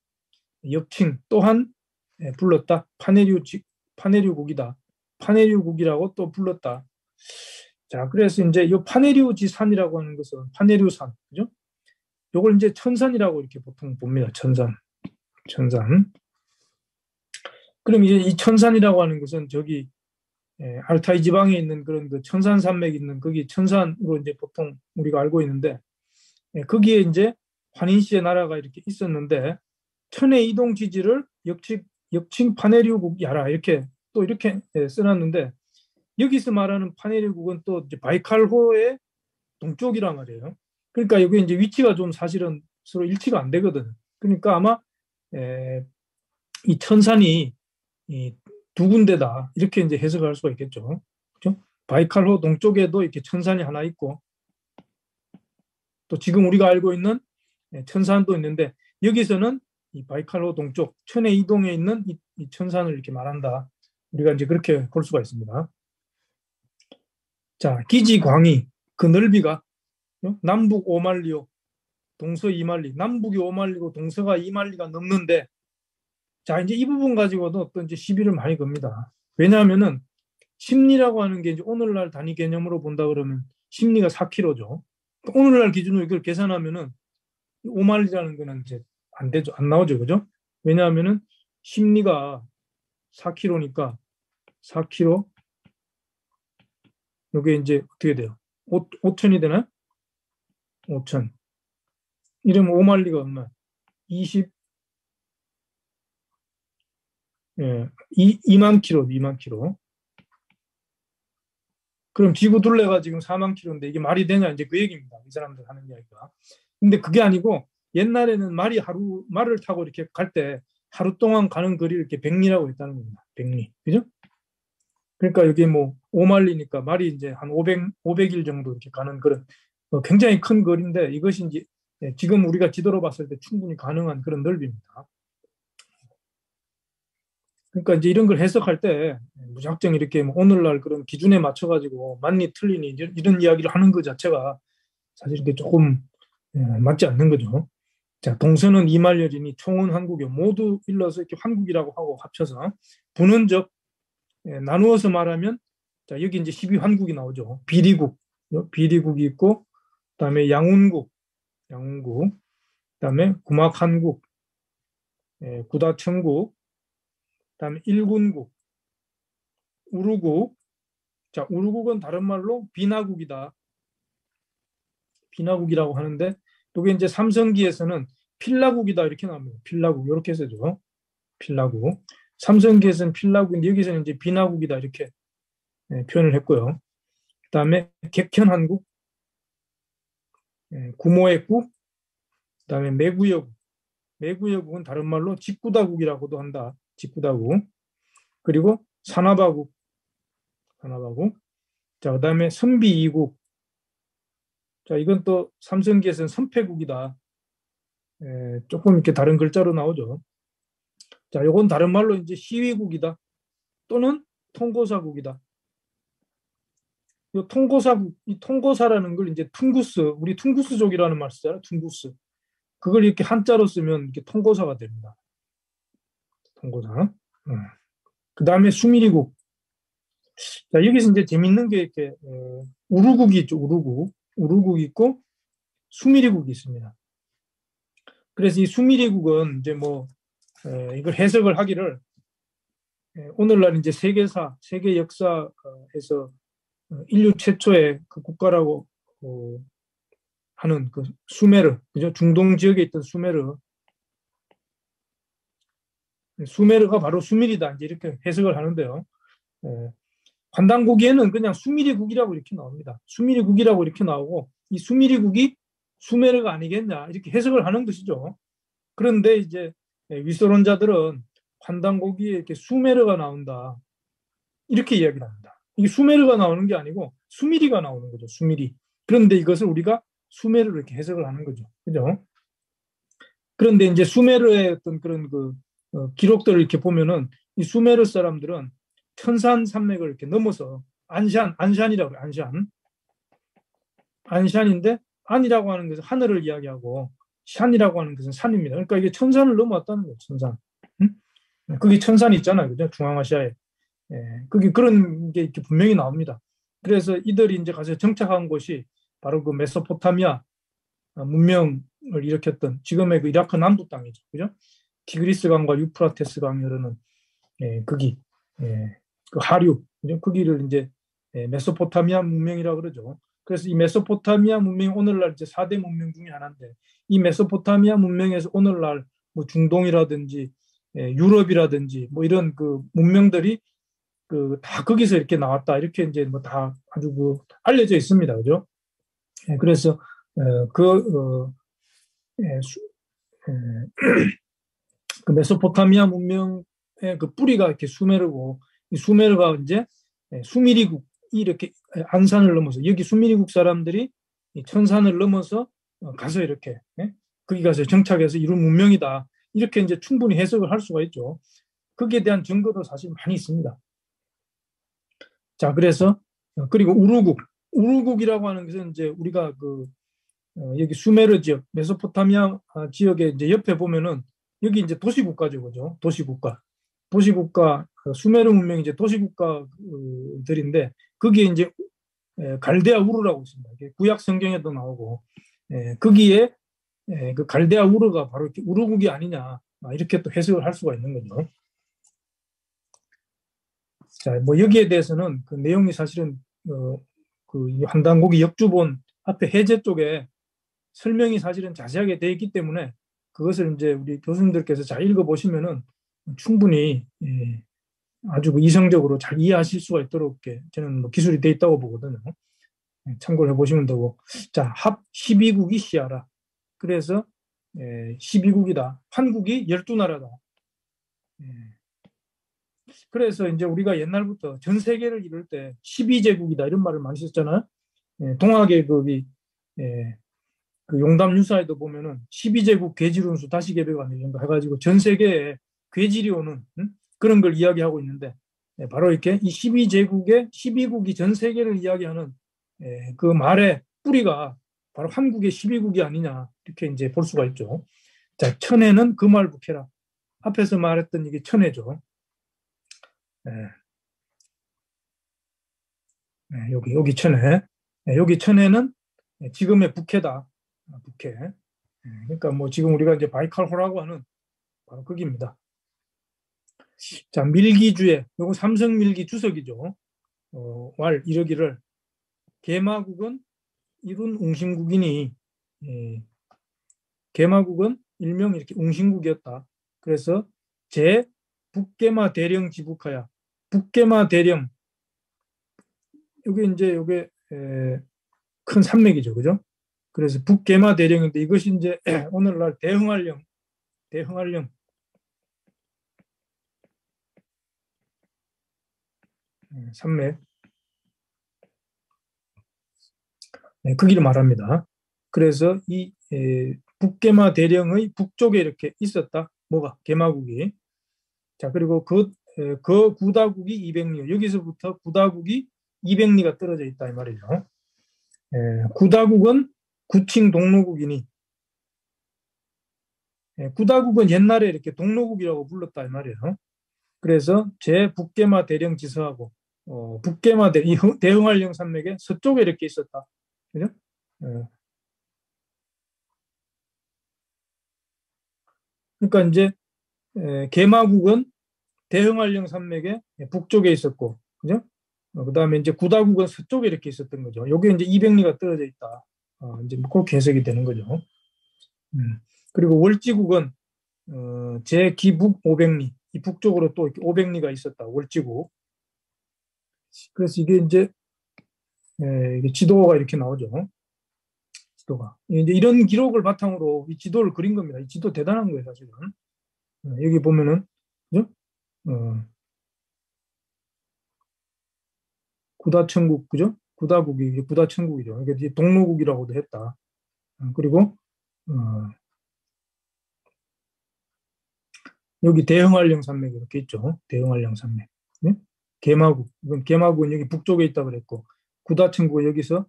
역칭 또한 불렀다. 파네리우국이다. 파네리우국이라고 또 불렀다. 자, 그래서 이제 이 파네리우지 산이라고 하는 것은 파네리우산, 그죠? 요걸 이제 천산이라고 이렇게 보통 봅니다. 천산. 그럼 이제 이 천산이라고 하는 것은 저기 알타이 지방에 있는 그런 그 천산 산맥이 있는 거기 천산으로 이제 보통 우리가 알고 있는데 거기에 이제 환인시의 나라가 이렇게 있었는데 천의 이동 지지를 역칭 파네리우국 야라 이렇게 또 이렇게 써놨는데 여기서 말하는 파네리우국은 또 이제 바이칼호의 동쪽이란 말이에요. 그러니까 여기 이제 위치가 좀 사실은 서로 일치가 안 되거든. 그러니까 아마 이 천산이 이 두 군데다 이렇게 이제 해석할 수가 있겠죠. 그렇죠? 바이칼호 동쪽에도 이렇게 천산이 하나 있고 또 지금 우리가 알고 있는 천산도 있는데 여기서는 이 바이칼호 동쪽 천의 이동에 있는 이 천산을 이렇게 말한다. 우리가 이제 그렇게 볼 수가 있습니다. 자, 기지 광이 그 넓이가 남북 5만리요, 동서 2만리, 남북이 5만리고 동서가 2만리가 넘는데, 자, 이제 이 부분 가지고도 어떤 이제 시비를 많이 겁니다. 왜냐하면은 심리라고 하는 게 이제 오늘날 단위 개념으로 본다 그러면 심리가 4km죠. 오늘날 기준으로 이걸 계산하면은 5마일이라는 거는 이제 안 되죠. 안 나오죠. 그죠? 왜냐하면은 심리가 4km니까 4km, 이게 이제 어떻게 돼요? 5천이 되나요? 5천. 이러면 5마일리가 얼마? 20, 예, 2만 킬로, 2만 킬로. 그럼 지구 둘레가 지금 4만 킬로인데 이게 말이 되냐? 이제 그 얘기입니다. 이 사람들 하는 이야기가. 근데 그게 아니고 옛날에는 말을 타고 이렇게 갈 때 하루 동안 가는 거리를 이렇게 백리라고 했다는 겁니다. 백리. 그죠? 그러니까 여기 뭐 5마일리니까 말이 이제 한 500일 정도 이렇게 가는 그런 굉장히 큰 거리인데, 이것이 이제 지금 우리가 지도로 봤을 때 충분히 가능한 그런 넓이입니다. 그러니까 이제 이런 걸 해석할 때 무작정 이렇게 뭐 오늘날 그런 기준에 맞춰가지고 맞니 틀리니 이런 이야기를 하는 것 자체가 사실 이게 조금 맞지 않는 거죠. 자, 동서는 이말년이니 총은 한국이요. 모두 일러서 이렇게 한국이라고 하고 합쳐서 분원적 나누어서 말하면, 자, 여기 이제 12환국이 나오죠. 비리국이 있고, 그다음에 양운국, 그다음에 구막한국, 구다천국, 그다음에 일군국, 우루국. 자, 우루국은 다른 말로 비나국이다. 비나국이라고 하는데, 이게 이제 삼성기에서는 필라국이다 이렇게 나옵니다. 필라국 이렇게 써죠. 필라국. 삼성기에서는 필라국인데 여기서는 이제 비나국이다 이렇게 표현을 했고요. 그다음에 객현한국, 구모의국, 그다음에 매구여국은 다른 말로 직구다국이라고도 한다. 직구다국. 그리고 산하바국. 자, 그다음에 선비이국. 자, 이건 또 삼성기에서는 선패국이다. 조금 이렇게 다른 글자로 나오죠. 자, 이건 다른 말로 이제 시위국이다 또는 통고사국이다. 이 통고사라는 걸 이제 우리 퉁구스족이라는 말 쓰잖아요. 퉁구스. 그걸 이렇게 한자로 쓰면 이렇게 통고사가 됩니다. 통고사. 그 다음에 수미리국. 자, 여기서 이제 재밌는 게 이렇게 우루국이 있죠. 우루국 있고 수미리국이 있습니다. 그래서 이 수미리국은 이제 뭐 이걸 해석을 하기를 오늘날 이제 세계 역사에서 인류 최초의 그 국가라고 하는 그 수메르, 그죠? 중동 지역에 있던 수메르가 바로 수미리다, 이제 이렇게 해석을 하는데요. 환단고기에는 그냥 수미리국이라고 이렇게 나옵니다. 수미리국이라고 이렇게 나오고, 이 수미리국이 수메르가 아니겠냐 이렇게 해석을 하는 것이죠. 그런데 이제 위서론자들은 환단고기에 이렇게 수메르가 나온다 이렇게 이야기를 합니다. 이게 수메르가 나오는 게 아니고 수미리가 나오는 거죠. 수미리. 그런데 이것을 우리가 수메르로 이렇게 해석을 하는 거죠. 그죠? 그런데 이제 수메르의 어떤 그런 기록들을 이렇게 보면은 이 수메르 사람들은 천산 산맥을 이렇게 넘어서 안샨이라고 해요. 안샨인데 안이라고 하는 것은 하늘을 이야기하고 샨이라고 하는 것은 산입니다. 그러니까 이게 천산을 넘어왔다는 거예요. 천산. 응? 거기 천산이 있잖아요. 그죠? 중앙아시아에. 거기 그런 게 이렇게 분명히 나옵니다. 그래서 이들이 이제 가서 정착한 곳이 바로 그 메소포타미아 문명을 일으켰던 지금의 그 이라크 남부 땅이죠. 그죠? 티그리스 강과 유프라테스 강이 흐르는 거기 그 하류, 그죠? 거기를 이제 메소포타미아 문명이라고 그러죠. 그래서 이 메소포타미아 문명이 오늘날 이제 4대 문명 중에 하나인데, 이 메소포타미아 문명에서 오늘날 뭐 중동이라든지 유럽이라든지 뭐 이런 그 문명들이 다 거기서 이렇게 나왔다 이렇게 이제 뭐 다 아주 알려져 있습니다. 그죠? 그래서 그 메소포타미아 문명의 그 뿌리가 이렇게 수메르고, 이 수메르가 이제 수미리국 이렇게 안산을 넘어서 여기 수미리국 사람들이 천산을 넘어서 가서 이렇게 거기 가서 정착해서 이룬 문명이다 이렇게 이제 충분히 해석을 할 수가 있죠. 거기에 대한 증거도 사실 많이 있습니다. 자, 그래서 그리고 우루국이라고 하는 것은 이제 우리가 여기 수메르 지역, 메소포타미아 지역의 이제 옆에 보면은 여기 이제 도시국가죠, 그죠? 도시국가, 수메르 문명이 이제 도시국가들인데 거기에 이제 갈대아 우르라고 있습니다. 구약 성경에도 나오고 거기에 그 갈대아 우르가 바로 이렇게 우르국이 아니냐 이렇게 또 해석을 할 수가 있는 거죠. 자, 뭐 여기에 대해서는 그 내용이 사실은 그 환단고기 역주본 앞에 해제 쪽에 설명이 사실은 자세하게 되어 있기 때문에 그것을 이제 우리 교수님들께서 잘 읽어보시면은 충분히 아주 이성적으로 잘 이해하실 수가 있도록 저는 뭐 기술이 되어 있다고 보거든요. 참고를 해보시면 되고, 자, 합 12국이 시아라. 그래서 12국이다. 환국이 12나라다. 그래서 이제 우리가 옛날부터 전 세계를 이룰 때 12제국이다 이런 말을 많이 썼잖아요. 동아계급이 그 용담 유사에도 보면은 12제국 괴질운수 다시 개벽안 이런 거 해가지고 전 세계에 괴질이 오는 그런 걸 이야기하고 있는데 바로 이렇게 이 12제국의 12국이 전 세계를 이야기하는 그 말의 뿌리가 바로 한국의 12국이 아니냐 이렇게 이제 볼 수가 있죠. 자, 천혜는 그 말 북해라. 앞에서 말했던 이게 천혜죠. 여기 천혜. 여기 천혜는 지금의 북해다. 북해. 그러니까 뭐 지금 우리가 이제 바이칼호라고 하는 바로 거기입니다. 자, 밀기주의, 요거 삼성밀기 주석이죠. 왈 이러기를 개마국은 이룬 웅신국이니 개마국은 일명 이렇게 웅신국이었다. 그래서 제 북개마 대령 지북하야. 북개마 대령 요게 큰 산맥이죠, 그죠? 그래서 북개마 대령인데 이것이 이제 오늘날 대흥할령 산맥 크기를 말합니다. 그래서 이 북개마 대령의 북쪽에 이렇게 있었다. 뭐가 개마국이. 자, 그리고 그 구다국이 200리. 여기서부터 구다국이 200리가 떨어져 있다 이 말이죠. 구다국은 구칭 동로국이니 구다국은 옛날에 이렇게 동로국이라고 불렀다 이 말이에요. 그래서 제 북개마 대령 지서하고 북개마 대흥할령 산맥의 서쪽에 이렇게 있었다. 그죠? 그러니까 이제 개마국은 대흥할령 산맥의 북쪽에 있었고, 그죠? 그다음에 이제 구다국은 서쪽에 이렇게 있었던 거죠. 요게 이제 200리가 떨어져 있다. 이제 뭐 그렇게 해석이 되는 거죠. 그리고 월지국은 제 기북 500리, 이 북쪽으로 또 이렇게 500리가 있었다. 월지국. 그래서 이게 이제 이게 지도가 이렇게 나오죠. 지도가. 이제 이런 기록을 바탕으로 이 지도를 그린 겁니다. 이 지도 대단한 거예요, 사실은. 여기 보면은, 그죠? 구다천국, 그죠? 구다국이 구다천국이죠. 이게 동로국이라고도 했다. 그리고 여기 대흥할령 산맥 이렇게 있죠. 대흥할령 산맥. 네? 개마국. 이건 개마국은 여기 북쪽에 있다 그랬고, 구다천국은 여기서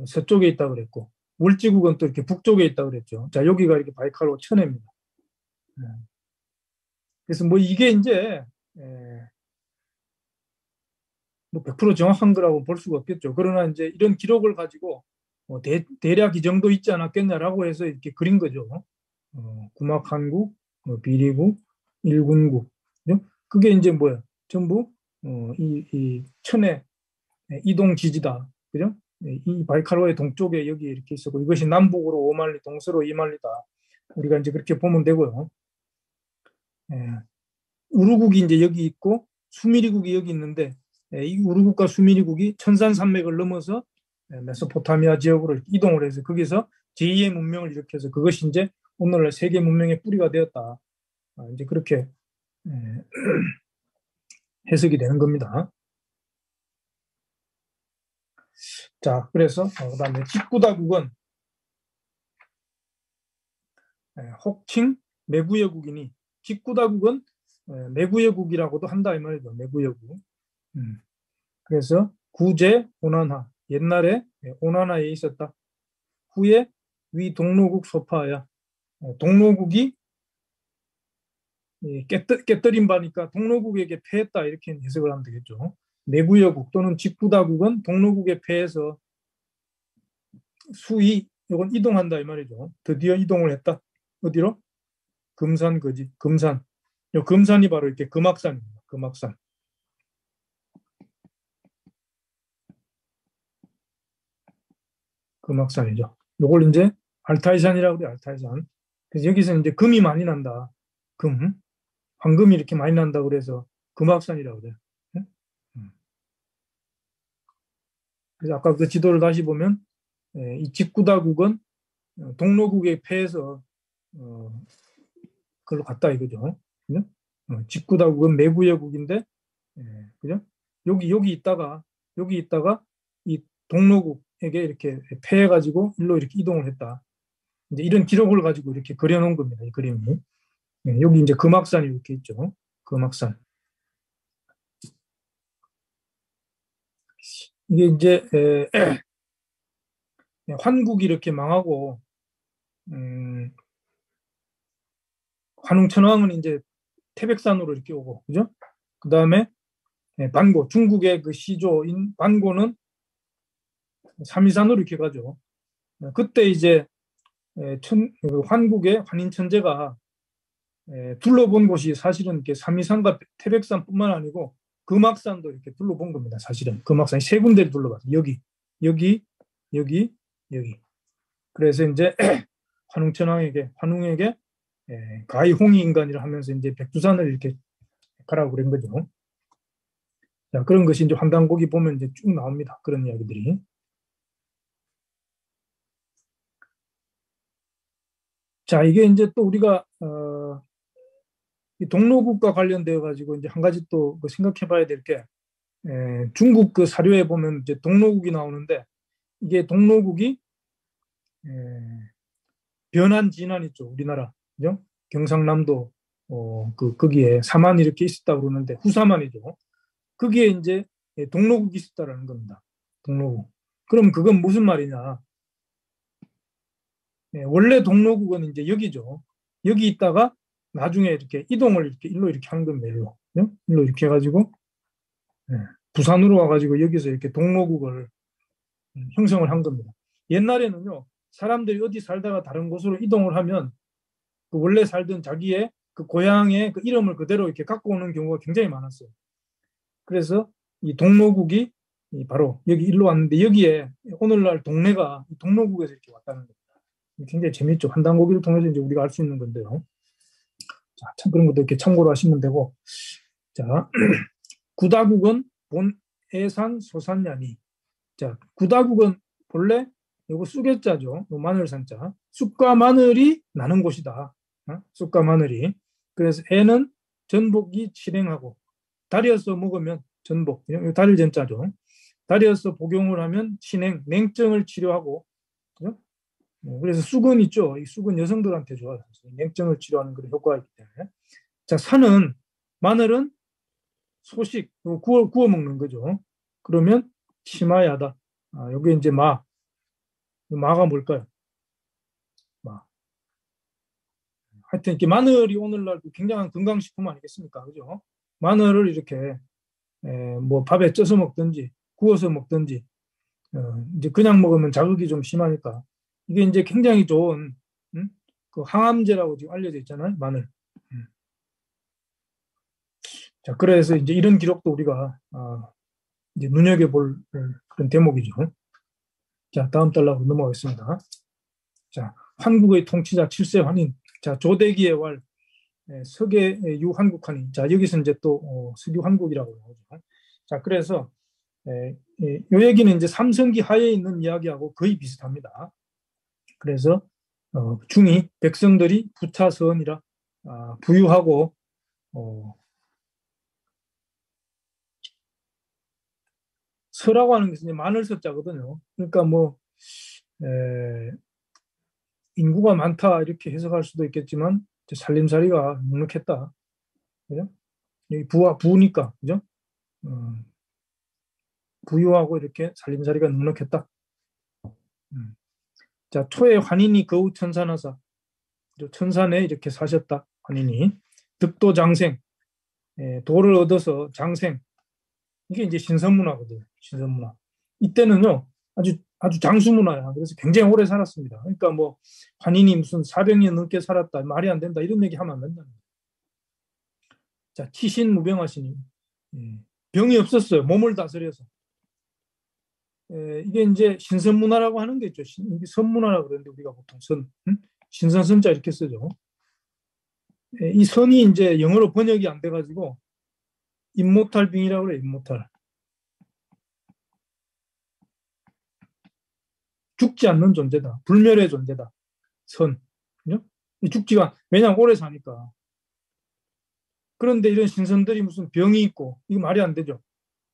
서쪽에 있다 그랬고, 월지국은 또 이렇게 북쪽에 있다 그랬죠. 자, 여기가 이렇게 바이칼로 천혜입니다. 그래서 뭐 이게 이제 뭐100% 정확한 거라고 볼 수가 없겠죠. 그러나 이제 이런 기록을 가지고 대략 이 정도 있지 않았겠냐라고 해서 이렇게 그린 거죠. 구막한국, 비리국, 일군국. 그게 이제 뭐야? 전부 이 천의 이동 지지다. 그죠? 이 바이칼로의 동쪽에 여기 이렇게 있었고 이것이 남북으로 5만리, 동서로 2만리다. 우리가 이제 그렇게 보면 되고요. 우루국이 이제 여기 있고 수미리국이 여기 있는데 이 우루국과 수미리국이 천산산맥을 넘어서 메소포타미아 지역으로 이동을 해서 거기서 제2의 문명을 일으켜서 그것이 이제 오늘날 세계 문명의 뿌리가 되었다. 이제 그렇게 해석이 되는 겁니다. 자, 그래서 그다음에 직구다국은 혹칭 매구여국이니 직구다국은 매구여국이라고도 한다 이 말이죠. 매구여국. 그래서 구제 온난화. 옛날에 온난화에 있었다. 후에 위 동로국 소파야. 동로국이 깨뜨린 바니까 동로국에게 패했다 이렇게 해석을 하면 되겠죠. 내구여국 또는 직구다국은 동로국에 패해서 수위 이건 이동한다 이 말이죠. 드디어 이동을 했다. 어디로? 금산거지. 금산. 요 금산이 바로 이렇게 금악산입니다. 금악산. 금악산이죠. 요걸 이제 알타이산이라고 그래요. 알타이산. 그래서 여기서 이제 금이 많이 난다. 금. 황금이 이렇게 많이 난다 그래서 금악산이라고 그래요. 그래서 아까 그 지도를 다시 보면 이 직구다국은 동로국에 패해서 그걸로 갔다 이거죠. 그죠? 직구다국은 내부여국인데 그죠? 여기 있다가 이 동로국에게 이렇게 패해가지고 일로 이렇게 이동을 했다. 이제 이런 기록을 가지고 이렇게 그려놓은 겁니다. 이 그림이. 여기 이제 금악산이 이렇게 있죠. 금악산. 이게 이제 환국이 이렇게 망하고 환웅천왕은 이제 태백산으로 이렇게 오고, 그죠? 그 다음에 반고, 중국의 그 시조인 반고는 삼위산으로 이렇게 가죠. 그때 이제 환국의 환인천재가 둘러본 곳이 사실은 이렇게 삼위산과 태백산뿐만 아니고 금악산도 이렇게 둘러본 겁니다. 사실은 금악산이 세 군데를 둘러봤어요. 여기. 그래서 이제 환웅에게 가히홍이 인간이라 하면서 이제 백두산을 이렇게 가라고 그런 거죠. 자, 그런 것이 이제 환단곡이 보면 이제 쭉 나옵니다. 그런 이야기들이. 자, 이게 이제 또 우리가 이 동로국과 관련되어 가지고 이제 한 가지 또 생각해 봐야 될 게 중국 그 사료에 보면 이제 동로국이 나오는데 이게 동로국이 변한 진안 있죠. 우리나라. 그죠? 경상남도 거기에 사만 이렇게 있었다 그러는데 후사만이죠. 거기에 이제 동로국이 있었다라는 겁니다. 동로국. 그럼 그건 무슨 말이냐? 원래 동로국은 이제 여기죠. 여기 있다가 나중에 이렇게 이동을 이렇게 일로 이렇게 하는 겁니다. 일로 이렇게 해가지고 부산으로 와가지고 여기서 이렇게 동로국을 형성을 한 겁니다. 옛날에는요, 사람들이 어디 살다가 다른 곳으로 이동을 하면 그 원래 살던 자기의 그 고향의 그 이름을 그대로 이렇게 갖고 오는 경우가 굉장히 많았어요. 그래서 이 동로국이 바로 여기 일로 왔는데 여기에 오늘날 동네가 동로국에서 이렇게 왔다는 겁니다. 굉장히 재밌죠. 환단고기를 통해서 이제 우리가 알 수 있는 건데요. 자, 참 그런 것도 이렇게 참고로 하시면 되고. 자, 구다국은 본해산 소산야니. 자, 구다국은 본래 요거 쑥에자죠. 마늘산자. 쑥과 마늘이 나는 곳이다. 쑥과 마늘이. 그래서 해는 전복이 실행하고 달여서 먹으면 전복. 달일 전자죠. 달여서 복용을 하면 신행, 냉증을 치료하고. 그죠? 그래서 쑥은 있죠. 이 쑥은 여성들한테 좋아요. 냉증을 치료하는 그런 효과가 있기 때문에. 자, 산은 마늘은 소식 구워 먹는 거죠. 그러면 치마야다. 여기 이제 마가 뭘까요? 마. 하여튼 이렇게 마늘이 오늘날 굉장한 건강식품 아니겠습니까? 그죠? 마늘을 이렇게 뭐 밥에 쪄서 먹든지 구워서 먹든지 이제 그냥 먹으면 자극이 좀 심하니까 이게 이제 굉장히 좋은 그 항암제라고 지금 알려져 있잖아요. 마늘. 자, 그래서 이제 이런 기록도 우리가 이제 눈여겨볼 그런 대목이죠. 자, 다음 달로 넘어가겠습니다. 자, 한국의 통치자 7세 환인. 자, 조대기의 왈 서계 유한국하니. 자, 여기서 이제 또 서유한국이라고 나오죠. 자, 그래서 요 얘기는 이제 삼성기 하에 있는 이야기하고 거의 비슷합니다. 그래서 중이 백성들이 부차선이라 부유하고 서라고 하는 것은 마늘 서자거든요. 그러니까 뭐 인구가 많다 이렇게 해석할 수도 있겠지만 살림살이가 넉넉했다. 그죠? 여기 부니까 그죠? 부유하고 이렇게 살림살이가 넉넉했다. 자, 초에 환인이 거우 천산하사, 천산에 이렇게 사셨다. 환인이 득도장생, 도를 얻어서 장생. 이게 이제 신선문화거든요. 신선문화. 이때는요, 아주 장수문화야. 그래서 굉장히 오래 살았습니다. 그러니까 뭐 환인이 무슨 400년 넘게 살았다, 말이 안 된다, 이런 얘기 하면 안 된다. 자, 치신무병하시니, 병이 없었어요. 몸을 다스려서. 이게 이제 신선문화라고 하는 게 있죠. 이게 선문화라고 그러는데 우리가 보통 신선선자 이렇게 쓰죠. 이 선이 이제 영어로 번역이 안 돼가지고 임모탈 빙이라고 그래요. 임모탈. 죽지 않는 존재다. 불멸의 존재다. 선. 그죠? 죽지가, 왜냐하면 오래 사니까. 그런데 이런 신선들이 무슨 병이 있고, 이거 말이 안 되죠.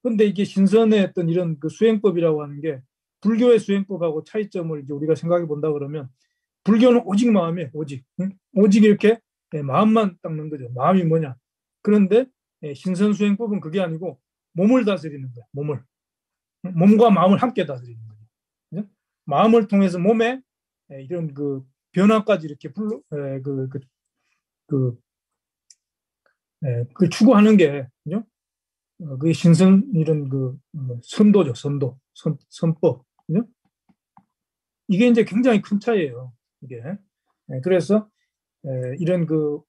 그런데 이게 신선의 어떤 이런 그 수행법이라고 하는 게 불교의 수행법하고 차이점을 이제 우리가 생각해 본다 그러면, 불교는 오직 마음이에요. 오직. 오직 이렇게 마음만 닦는 거죠. 마음이 뭐냐. 그런데 신선 수행법은 그게 아니고 몸을 다스리는 거예요. 몸을. 몸과 마음을 함께 다스리는 거죠. 그죠? 마음을 통해서 몸에 이런 그 변화까지 이렇게 그 추구하는 게, 그죠? 그 신선 이런 그 선도죠. 선법. 그죠? 이게 이제 굉장히 큰 차이예요. 이게. 그래서 이런 그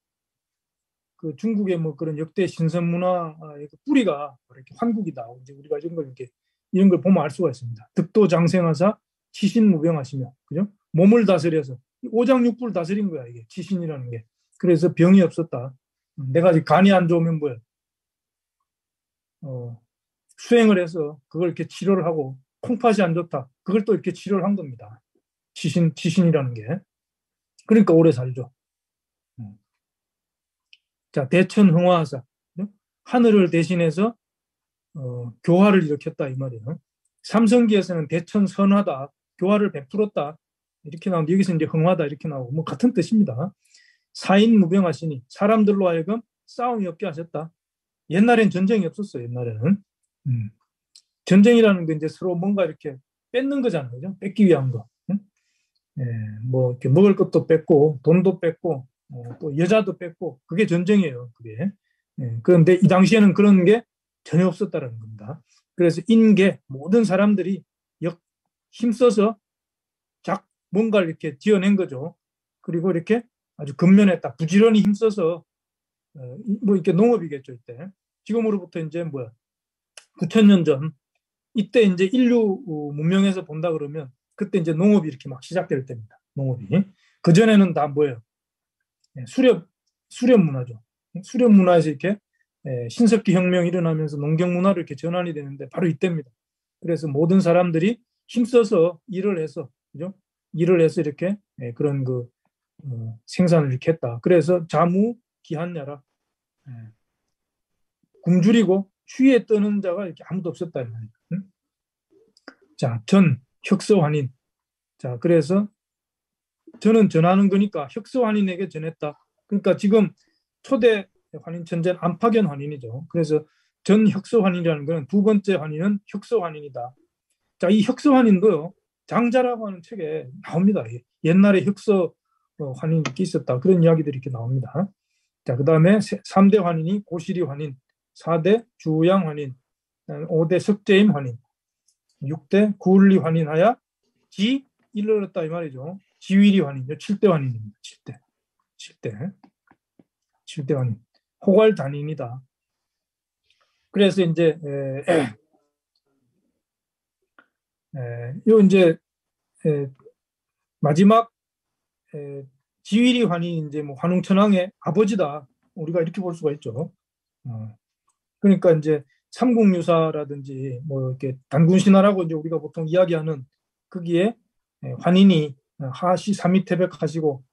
중국의 뭐 그런 역대 신선 문화의 그 뿌리가 이렇게 한국이다. 이제 우리가 이런 걸 보면 알 수가 있습니다. 득도장생하사 치신무병하시며, 그죠? 몸을 다스려서 오장육부를 다스린 거야, 이게 치신이라는 게. 그래서 병이 없었다. 내가 간이 안 좋으면 뭐야? 수행을 해서 그걸 이렇게 치료를 하고, 콩팥이 안 좋다. 그걸 또 이렇게 치료를 한 겁니다. 치신이라는 게. 그러니까 오래 살죠. 자, 대천흥화하사. 하늘을 대신해서 교화를 일으켰다 이 말이에요. 삼성기에서는 대천선하다, 교화를 베풀었다 이렇게 나오는데, 여기서 이제 흥하다 이렇게 나오고 뭐 같은 뜻입니다. 사인무병하시니, 사람들로 하여금 싸움이 없게 하셨다. 옛날엔 전쟁이 없었어요. 옛날에는. 전쟁이라는 게 이제 서로 뭔가 이렇게 뺏는 거잖아요. 그죠? 뺏기 위한 거. 뭐 이렇게 먹을 것도 뺏고 돈도 뺏고 또 여자도 뺏고, 그게 전쟁이에요. 그게. 그런데 이 당시에는 그런 게 전혀 없었다는 겁니다. 그래서 인계, 모든 사람들이 힘써서 뭔가를 이렇게 지어낸 거죠. 그리고 이렇게 아주 근면했다. 부지런히 힘써서 뭐 이렇게 농업이겠죠. 이때 지금으로부터 이제 뭐야 9,000년 전, 이때 이제 인류 문명에서 본다 그러면 그때 이제 농업이 이렇게 막 시작될 때입니다. 농업이. 그 전에는 다 뭐예요? 수렵 문화죠. 수렵 문화에서 이렇게 신석기 혁명이 일어나면서 농경 문화로 이렇게 전환이 되는데 바로 이때입니다. 그래서 모든 사람들이 힘써서 일을 해서, 그죠? 일을 해서 이렇게 그런 그 생산을 이렇게 했다. 그래서 자무 기한야라, 굶주리고 추위에 떠는 자가 이렇게 아무도 없었다. 자, 혁서환인. 자, 그래서 저는 전하는 거니까 혁서환인에게 전했다. 그러니까 지금 초대 환인 천재는 안팎연 환인이죠. 그래서 혁서환인이라는 것은 두 번째 환인은 혁서환인이다. 자, 이 혁서환인도요, 장자라고 하는 책에 나옵니다. 옛날에 혁서 환인이 이렇게 있었다. 그런 이야기들이 이렇게 나옵니다. 자, 그 다음에 3대 환인이 고시리 환인, 4대 주양 환인, 5대 석재임 환인, 6대 구울리 환인하야 이르렀다 이 말이죠. 지위리 환인, 7대 환인입니다. 7대 환인. 호괄 단인이다. 그래서 이제 요 이제 마지막 지위리 환인이 이제 뭐 환웅천왕의 아버지다. 우리가 이렇게 볼 수가 있죠. 그러니까 이제 삼국유사라든지 뭐 이렇게 단군신화라고 이제 우리가 보통 이야기하는 거기에 환인이 하시 삼위태백하시고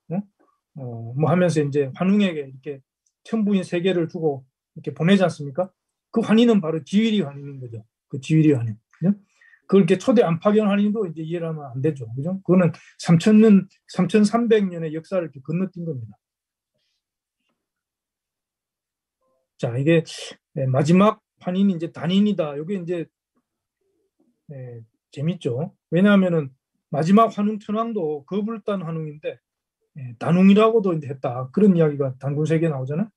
뭐 하면서 이제 환웅에게 이렇게 천부인 3개를 주고 이렇게 보내지 않습니까? 그 환인은 바로 지위리 환인인 거죠. 그 지위리 환인. 그죠? 그걸 이렇게 초대 안팎연 환인도 이제 이해를 하면 안 되죠. 그죠? 그거는 3,000년, 3,300년의 역사를 이렇게 건너뛴 겁니다. 자, 이게 마지막 환인이 이제 단인이다. 이게 이제 재밌죠. 왜냐하면은 마지막 환웅 천왕도 거불단 환웅인데 단웅이라고도 이제 했다. 그런 이야기가 단군세계에 나오잖아요.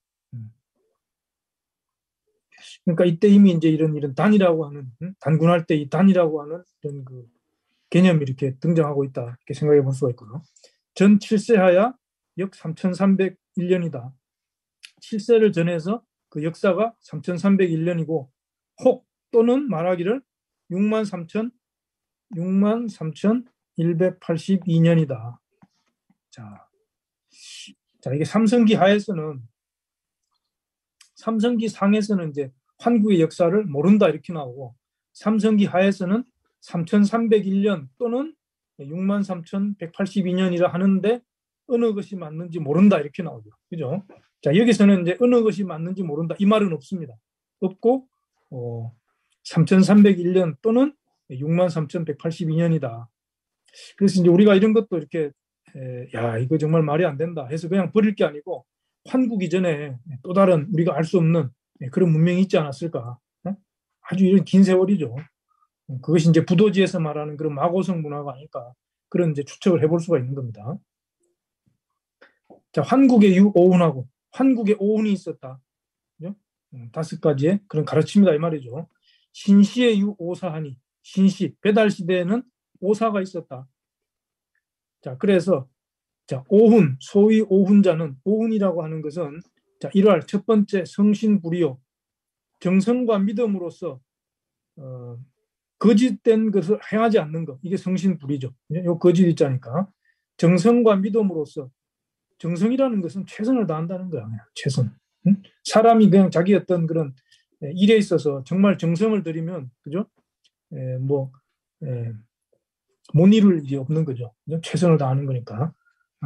그러니까 이때 이미 이제 이런 단이라고 하는 단군할 때 이 단이라고 하는 이런 그 개념이 이렇게 등장하고 있다. 이렇게 생각해 볼 수가 있고요. 전 7세하야 역 3301년이다. 7세를 전해서 그 역사가 3301년이고 혹 또는 말하기를 63,182년이다. 자, 이게 삼성기 하에서는 삼성기 상에서는 이제 환국의 역사를 모른다 이렇게 나오고 삼성기 하에서는 3301년 또는 63,182년이라 하는데 어느 것이 맞는지 모른다 이렇게 나오죠. 그죠? 자, 여기서는 이제 어느 것이 맞는지 모른다 이 말은 없습니다. 없고 3301년 또는 63,182년이다. 그래서 이제 우리가 이런 것도 이렇게 야, 이거 정말 말이 안 된다 해서 그냥 버릴 게 아니고 환국 이전에 또 다른 우리가 알 수 없는 그런 문명이 있지 않았을까? 아주 이런 긴 세월이죠. 그것이 이제 부도지에서 말하는 그런 마고성 문화가 아닐까? 그런 이제 추측을 해볼 수가 있는 겁니다. 자, 환국의 유오훈하고 환국의 오훈이 있었다. 그죠? 5가지의 그런 가르침이다 이 말이죠. 신시의 유오사하니 신시 배달 시대에는 오사가 있었다. 자, 그래서 자, 오훈 소위 오훈자는 오훈이라고 하는 것은 자, 이러할 첫 번째 성신불이요 정성과 믿음으로써 거짓된 것을 행하지 않는 것 이게 성신불이죠. 요 거짓 있자니까 정성과 믿음으로써 정성이라는 것은 최선을 다한다는 거야. 그냥 최선. 응? 사람이 그냥 자기 어떤 그런 일에 있어서 정말 정성을 들이면 그죠? 못 이룰 일이 없는 거죠. 최선을 다하는 거니까.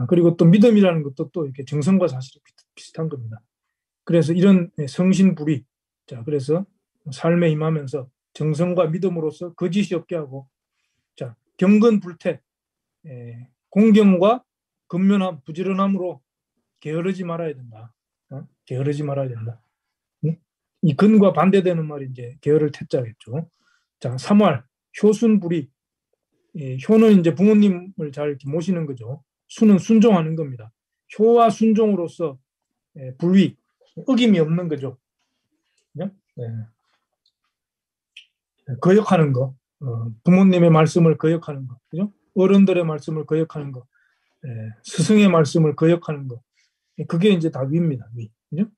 그리고 또 믿음이라는 것도 또 이렇게 정성과 사실이 비슷한 겁니다. 그래서 이런 성신불이 자 그래서 삶에 임하면서 정성과 믿음으로써 거짓이 없게 하고 자 경건불태 공경과 근면함 부지런함으로 게으르지 말아야 된다. 게으르지 말아야 된다. 이 근과 반대되는 말이 이제 게으를 태자겠죠. 자 3월 효순불이 효는 이제 부모님을 잘 이렇게 모시는 거죠. 순은 순종하는 겁니다. 효와 순종으로서 불위 어김이 없는 거죠. 네? 거역하는 거, 부모님의 말씀을 거역하는 거, 그죠? 어른들의 말씀을 거역하는 거, 스승의 말씀을 거역하는 거, 그게 이제 다 위입니다. 위, 그죠?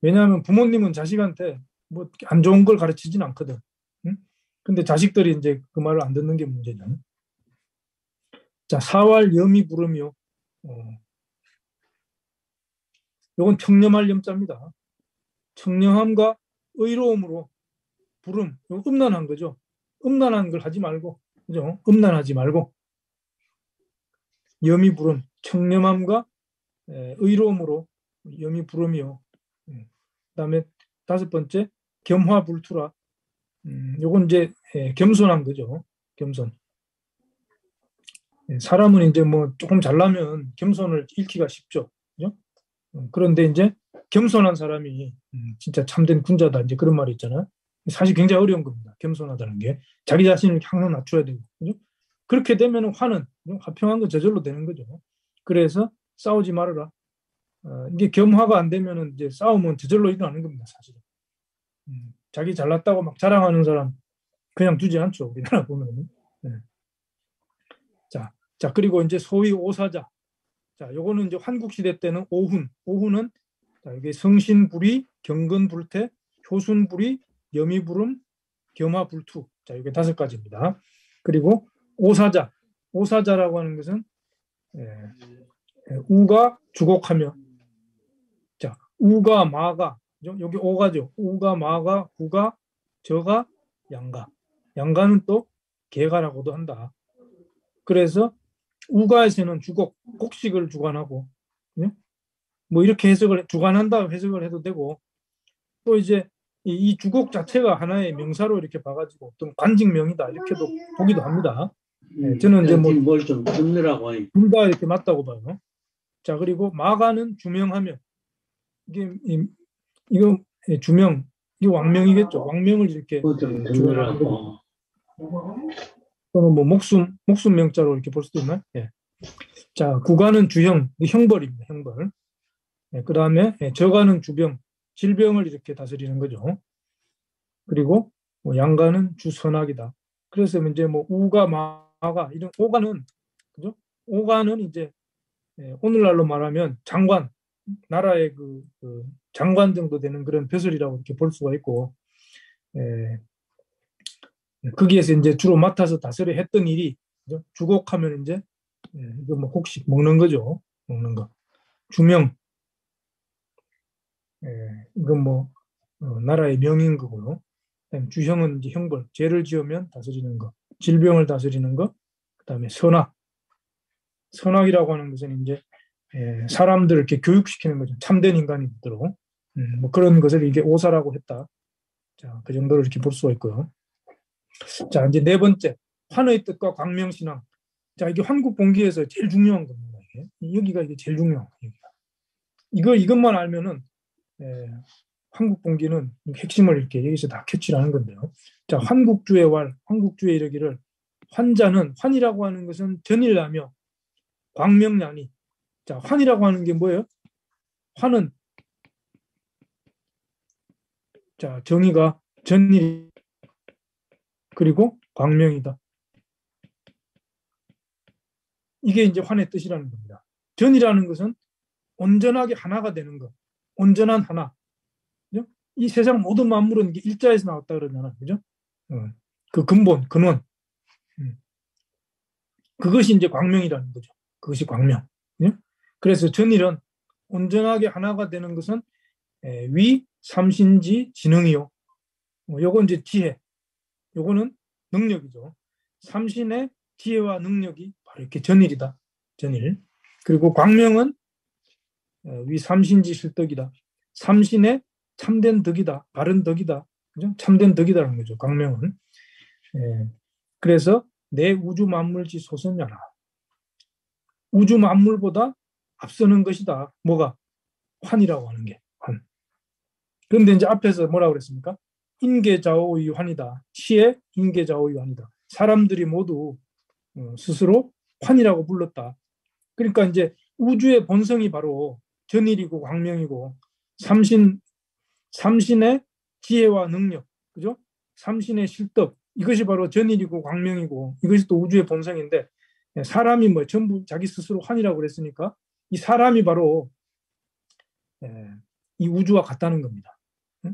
왜냐하면 부모님은 자식한테 뭐 안 좋은 걸 가르치진 않거든. 근데 자식들이 이제 그 말을 안 듣는 게 문제죠. 자, 사활 염이 부름이요. 이건 청렴할 염자입니다. 청렴함과 의로움으로 부름, 음란한 거죠. 음란한 걸 하지 말고, 그죠? 음란하지 말고 염이 부름, 청렴함과 의로움으로 염이 부름이요. 그다음에 5번째 겸화불투라. 요건 이제 겸손한 거죠. 겸손. 사람은 이제 뭐 조금 잘나면 겸손을 잃기가 쉽죠. 그죠? 그런데 이제 겸손한 사람이 진짜 참된 군자다. 이제 그런 말이 있잖아요. 사실 굉장히 어려운 겁니다. 겸손하다는 게. 자기 자신을 항상 낮춰야 되고. 그죠? 그렇게 되면 화는 화평한 건 저절로 되는 거죠. 그래서 싸우지 말아라. 이게 겸화가 안 되면 이제 싸움은 저절로 일어나는 겁니다. 사실은. 자기 잘났다고 막 자랑하는 사람 그냥 두지 않죠. 우리나라 보면. 네. 자, 그리고 이제 소위 오사자. 자, 요거는 이제 환국시대 때는 오훈. 오훈은 자, 이게 성신불이, 경건불태, 효순불이, 염이부름, 겸화불투. 자, 이게 5가지입니다. 그리고 오사자. 오사자라고 하는 것은 우가 주곡하며 자, 우가 마가 여기 오가죠. 우가 마가 구가 저가 양가. 양가는 또 개가라고도 한다. 그래서 우가에서는 주곡, 곡식을 주관하고 뭐 이렇게 해석을 주관한다 해석을 해도 되고 또 이제 이 주곡 자체가 하나의 명사로 이렇게 봐가지고 어떤 관직명이다 이렇게도 보기도 합니다. 저는 이제 뭐 뭘 좀 듣느라고 둘 다 이렇게 맞다고 봐요. 자 그리고 마가는 주명하며 이거 주명 이 왕명이겠죠. 왕명을 이렇게 좀 듣느라고 또는 뭐 목숨 명자로 이렇게 볼 수도 있나요? 예. 자, 구가는 주형, 형벌입니다. 형벌. 예, 그 다음에 저가는 주병, 질병을 이렇게 다스리는 거죠. 그리고 뭐 양가는 주선악이다. 그래서 이제 뭐 우가, 마가 이런 오가는 그죠? 오가는 이제 오늘날로 말하면 장관, 나라의 그 장관 정도 되는 그런 벼슬이라고 이렇게 볼 수가 있고, 거기에서 이제 주로 맡아서 다스려 했던 일이 그죠? 주곡하면 이제 이거 뭐 혹시 먹는 거죠. 먹는 거. 주명, 이건 뭐 나라의 명인 거고요. 주형은 이제 형벌, 죄를 지으면 다스리는 거, 질병을 다스리는 거, 그다음에 선악. 선악이라고 하는 것은 이제 사람들을 이렇게 교육시키는 거죠. 참된 인간이 되도록. 뭐 그런 것을 이게 오사라고 했다. 자, 그 정도로 이렇게 볼 수가 있고요. 자, 이제 네 번째, 환의 뜻과 광명신앙. 자, 이게 환국본기에서 제일 중요한 겁니다. 여기가 이게 제일 중요한 거예요. 이것만 알면은 환국본기는 핵심을 이렇게 여기서 다 캐치를 하는 건데요. 자, 환국주의 왈, 환국주의 이르기를 환자는 환이라고 하는 것은 전일하며 광명량이. 자, 환이라고 하는 게 뭐예요? 환은 자, 정의가 전일 그리고 광명이다. 이게 이제 환의 뜻이라는 겁니다. 전이라는 것은 온전하게 하나가 되는 것, 온전한 하나. 그죠? 이 세상 모든 만물은 이게 일자에서 나왔다 그러잖아, 그죠? 그 근본, 근원. 그것이 이제 광명이라는 거죠. 그것이 광명. 그죠? 그래서 전일은 온전하게 하나가 되는 것은 위, 삼신지, 지능이요. 요건 이제 지혜. 요거는 능력이죠. 삼신의 지혜와 능력이 바로 이렇게 전일이다. 전일. 그리고 광명은 위 삼신지 실덕이다. 삼신의 참된 덕이다. 바른 덕이다. 그죠? 참된 덕이다라는 거죠. 광명은. 그래서 내 우주 만물지 소선야라. 우주 만물보다 앞서는 것이다. 뭐가? 환이라고 하는 게. 환. 그런데 이제 앞에서 뭐라고 그랬습니까? 인계자오의 환이다. 시의 인계자오의 환이다. 사람들이 모두 스스로 환이라고 불렀다. 그러니까 이제 우주의 본성이 바로 전일이고 광명이고 삼신의 지혜와 능력, 그죠? 삼신의 실덕, 이것이 바로 전일이고 광명이고 이것이 또 우주의 본성인데 사람이 뭐 전부 자기 스스로 환이라고 그랬으니까 이 사람이 바로 이 우주와 같다는 겁니다.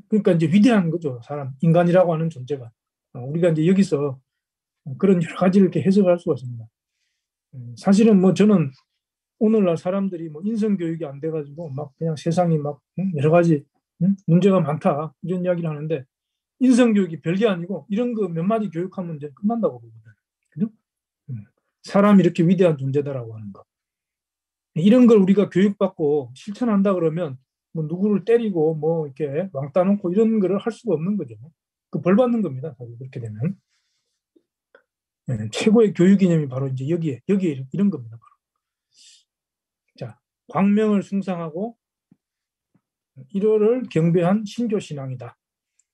그러니까 이제 위대한 거죠. 사람, 인간이라고 하는 존재가. 우리가 이제 여기서 그런 여러 가지를 이렇게 해석할 수가 있습니다. 사실은 뭐 저는 오늘날 사람들이 뭐 인성 교육이 안 돼가지고 막 그냥 세상이 막 여러 가지 문제가 많다 이런 이야기를 하는데 인성 교육이 별게 아니고 이런 거 몇 마디 교육하면 이제 끝난다고 보거든요. 그죠? 사람이 이렇게 위대한 존재다라고 하는 거. 이런 걸 우리가 교육받고 실천한다 그러면 뭐 누구를 때리고 뭐 이렇게 왕따 놓고 이런 거를 할 수가 없는 거죠. 그 벌 받는 겁니다. 그렇게 되면. 최고의 교육 개념이 바로 이제 여기에 이런 겁니다. 바로. 자, 광명을 숭상하고 1호를 경배한 신교 신앙이다.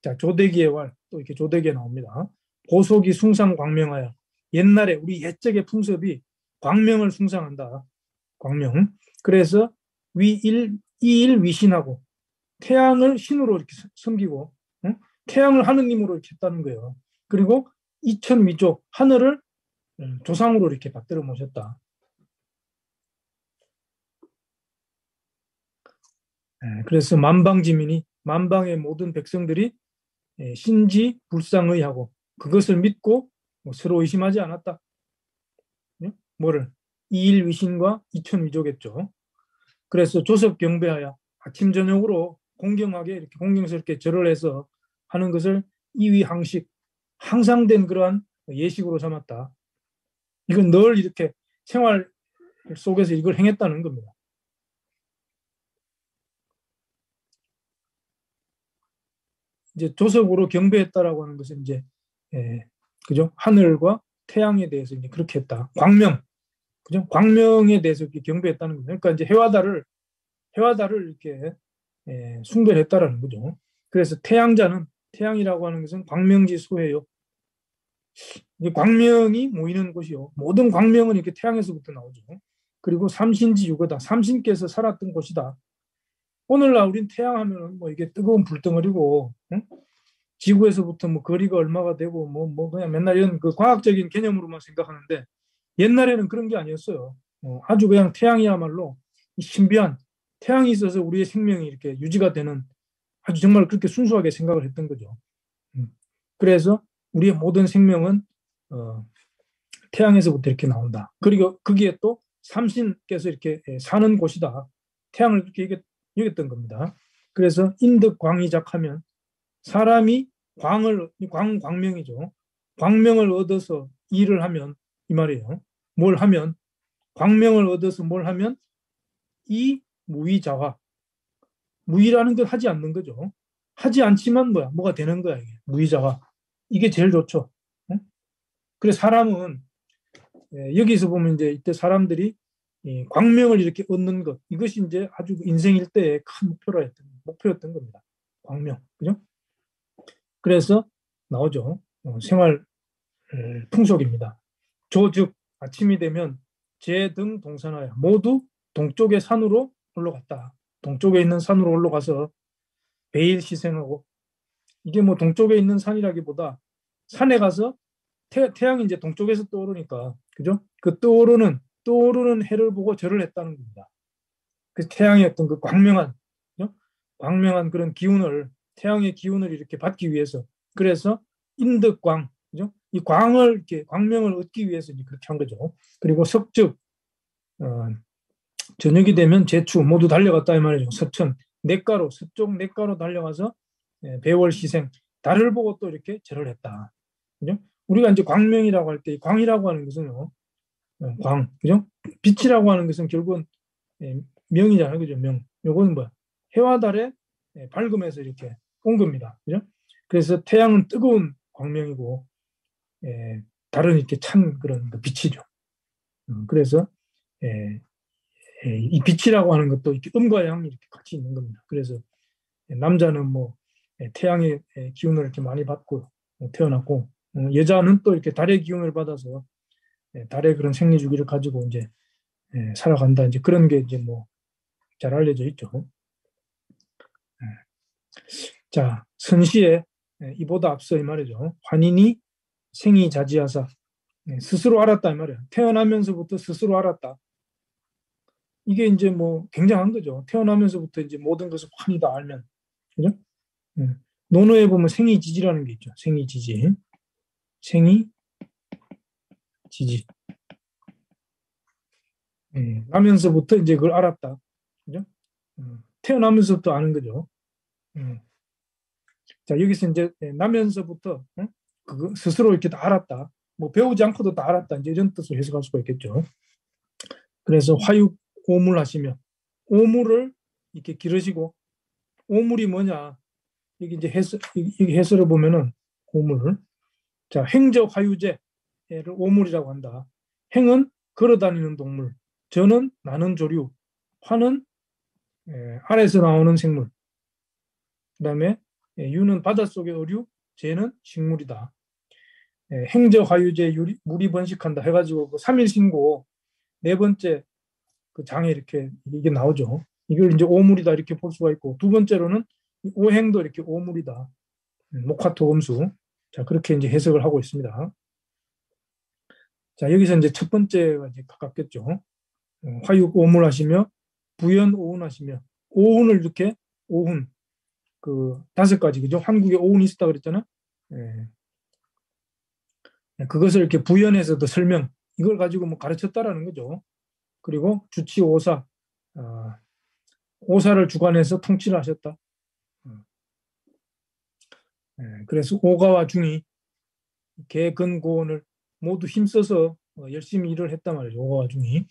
자, 조대기의 왈, 또 이렇게 조대기에 나옵니다. 보속이 숭상 광명하여. 옛날에 우리 옛적의 풍습이 광명을 숭상한다. 광명. 그래서 이일 위신하고 태양을 신으로 이렇게 섬기고 태양을 하느님으로 이렇게 했다는 거예요. 그리고 이천 위족 하늘을 조상으로 이렇게 받들어 모셨다. 그래서 만방지민이 만방의 모든 백성들이 신지 불상의하고 그것을 믿고 서로 의심하지 않았다. 뭐를? 이일위신과 이천위조겠죠. 그래서 조섭 경배하여 아침 저녁으로 공경하게 이렇게 공경스럽게 절을 해서 하는 것을 이위항식 항상 된 그러한 예식으로 삼았다. 이건 늘 이렇게 생활 속에서 이걸 행했다는 겁니다. 이제 조석으로 경배했다라고 하는 것은 이제 그죠? 하늘과 태양에 대해서 이제 그렇게 했다. 광명, 그죠? 광명에 대해서 이렇게 경배했다는 거죠. 그러니까 이제 해와달을 이렇게 숭배했다라는 거죠. 그래서 태양자는 태양이라고 하는 것은 광명지 소예요. 이게 광명이 모이는 곳이요. 모든 광명은 이렇게 태양에서부터 나오죠. 그리고 삼신지 유거다. 삼신께서 살았던 곳이다. 오늘날 우린 태양 하면 뭐 이게 뜨거운 불덩어리고, 응? 지구에서부터 뭐 거리가 얼마가 되고 뭐 그냥 맨날 이런 그 과학적인 개념으로만 생각하는데 옛날에는 그런 게 아니었어요. 아주 그냥 태양이야말로 신비한 태양이 있어서 우리의 생명이 이렇게 유지가 되는 아주 정말 그렇게 순수하게 생각을 했던 거죠. 그래서 우리의 모든 생명은 태양에서부터 이렇게 나온다. 그리고 거기에 또 삼신께서 이렇게 사는 곳이다. 태양을 그렇게 여겼던 겁니다. 그래서 인덕광이작하면 사람이 광명이죠. 광명을 얻어서 일을 하면 이 말이에요. 뭘 하면 광명을 얻어서 뭘 하면 이 무의자화. 무의라는 건 하지 않는 거죠. 하지 않지만 뭐가 되는 거야 이게 무의자화. 이게 제일 좋죠. 그래서 사람은 여기서 보면 이제 이때 사람들이 광명을 이렇게 얻는 것 이것이 이제 아주 인생 일대의 큰 목표였던 겁니다. 광명, 그죠? 그래서 나오죠. 생활 풍속입니다. 조즉 아침이 되면 제 등 동산하여 모두 동쪽의 산으로 올라갔다. 동쪽에 있는 산으로 올라가서 베일 시생하고 이게 뭐 동쪽에 있는 산이라기보다 산에 가서 태양이 이제 동쪽에서 떠오르니까 그죠? 그 떠오르는 해를 보고 절을 했다는 겁니다. 그 태양의 어떤 그 광명한 그죠? 광명한 그런 기운을 태양의 기운을 이렇게 받기 위해서 그래서 인덕광 그죠? 이 광을 이렇게 광명을 얻기 위해서 이제 그렇게 한 거죠. 그리고 석즉 저녁이 되면 제추 모두 달려갔다 이 말이죠. 서천 냇가로 서쪽 냇가로 달려가서 배월 시생 달을 보고 또 이렇게 절을 했다. 그죠? 우리가 이제 광명이라고 할 때 광이라고 하는 것은요. 광 그죠? 빛이라고 하는 것은 결국은 명이잖아요. 그죠? 명. 요거는 뭐야? 해와 달의 밝음에서 이렇게 온 겁니다. 그죠? 그래서 태양은 뜨거운 광명이고 달은 이렇게 찬 그런 그 빛이죠. 그래서 이 빛이라고 하는 것도 이렇게 음과 양이 이렇게 같이 있는 겁니다. 그래서 남자는 뭐 태양의 기운을 이렇게 많이 받고 태어났고 여자는 또 이렇게 달의 기운을 받아서 달의 그런 생리 주기를 가지고 이제 살아간다. 이제 그런 게 이제 뭐 잘 알려져 있죠. 자, 선시에 이보다 앞서 이 말이죠. 환인이 생이 자지하사 스스로 알았다 이 말이야. 태어나면서부터 스스로 알았다. 이게 이제 뭐 굉장한 거죠. 태어나면서부터 이제 모든 것을 환히 다 알면, 그죠? 논어에 보면 생이지지라는 게 있죠. 생이지지, 생이지지. 나면서부터 이제 그걸 알았다, 그죠? 태어나면서부터 아는 거죠. 자 여기서 이제 나면서부터 그거 스스로 이렇게 다 알았다. 뭐 배우지 않고도 다 알았다. 이제 이런 뜻을 해석할 수가 있겠죠. 그래서 화육 오물하시며 오물을 이렇게 기르시고 오물이 뭐냐? 여기 이제 해설을 보면은 오물. 자 행적 화유제를 오물이라고 한다. 행은 걸어다니는 동물. 저는 나는 조류. 화는 알에서 나오는 생물. 그다음에 유는 바닷속의 어류. 제는 식물이다. 행저화유제 물이 번식한다 해가지고 그 3일 신고 네 번째 그 장에 이렇게 이게 나오죠. 이걸 이제 오물이다 이렇게 볼 수가 있고 두 번째로는 오행도 이렇게 오물이다. 목화토금수. 자 그렇게 이제 해석을 하고 있습니다. 자 여기서 이제 첫 번째가 이제 가깝겠죠. 화육 오물하시며 부연 오운하시며 오운을 이렇게 오운 그 5가지 그죠? 한국에 오운이 있었다 그랬잖아. 그것을 이렇게 부연해서도 설명 이걸 가지고 뭐 가르쳤다라는 거죠. 그리고 주치오사 오사를 주관해서 통치를 하셨다. 그래서 오가와 중이 개근고원을 모두 힘써서 열심히 일을 했단 말이죠. 오가와 중이.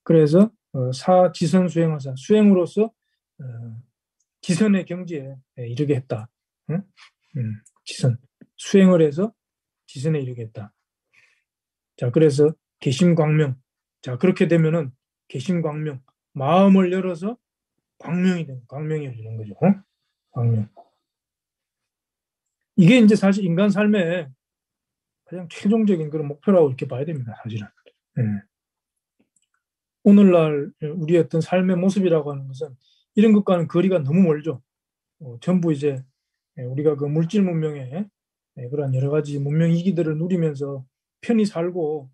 그래서 사지선 수행하사 수행으로서 지선의 경지에 이르게 했다. 지선 수행을 해서 지선에 이르게 했다. 자 그래서 개심광명. 자 그렇게 되면은 개심광명 마음을 열어서 광명이 되는 거죠. 광명. 이게 이제 사실 인간 삶에 가장 최종적인 그런 목표라고 이렇게 봐야 됩니다, 사실은. 예. 오늘날 우리의 어떤 삶의 모습이라고 하는 것은 이런 것과는 거리가 너무 멀죠. 전부 이제 우리가 그 물질 문명의 그런 여러 가지 문명 이기들을 누리면서 편히 살고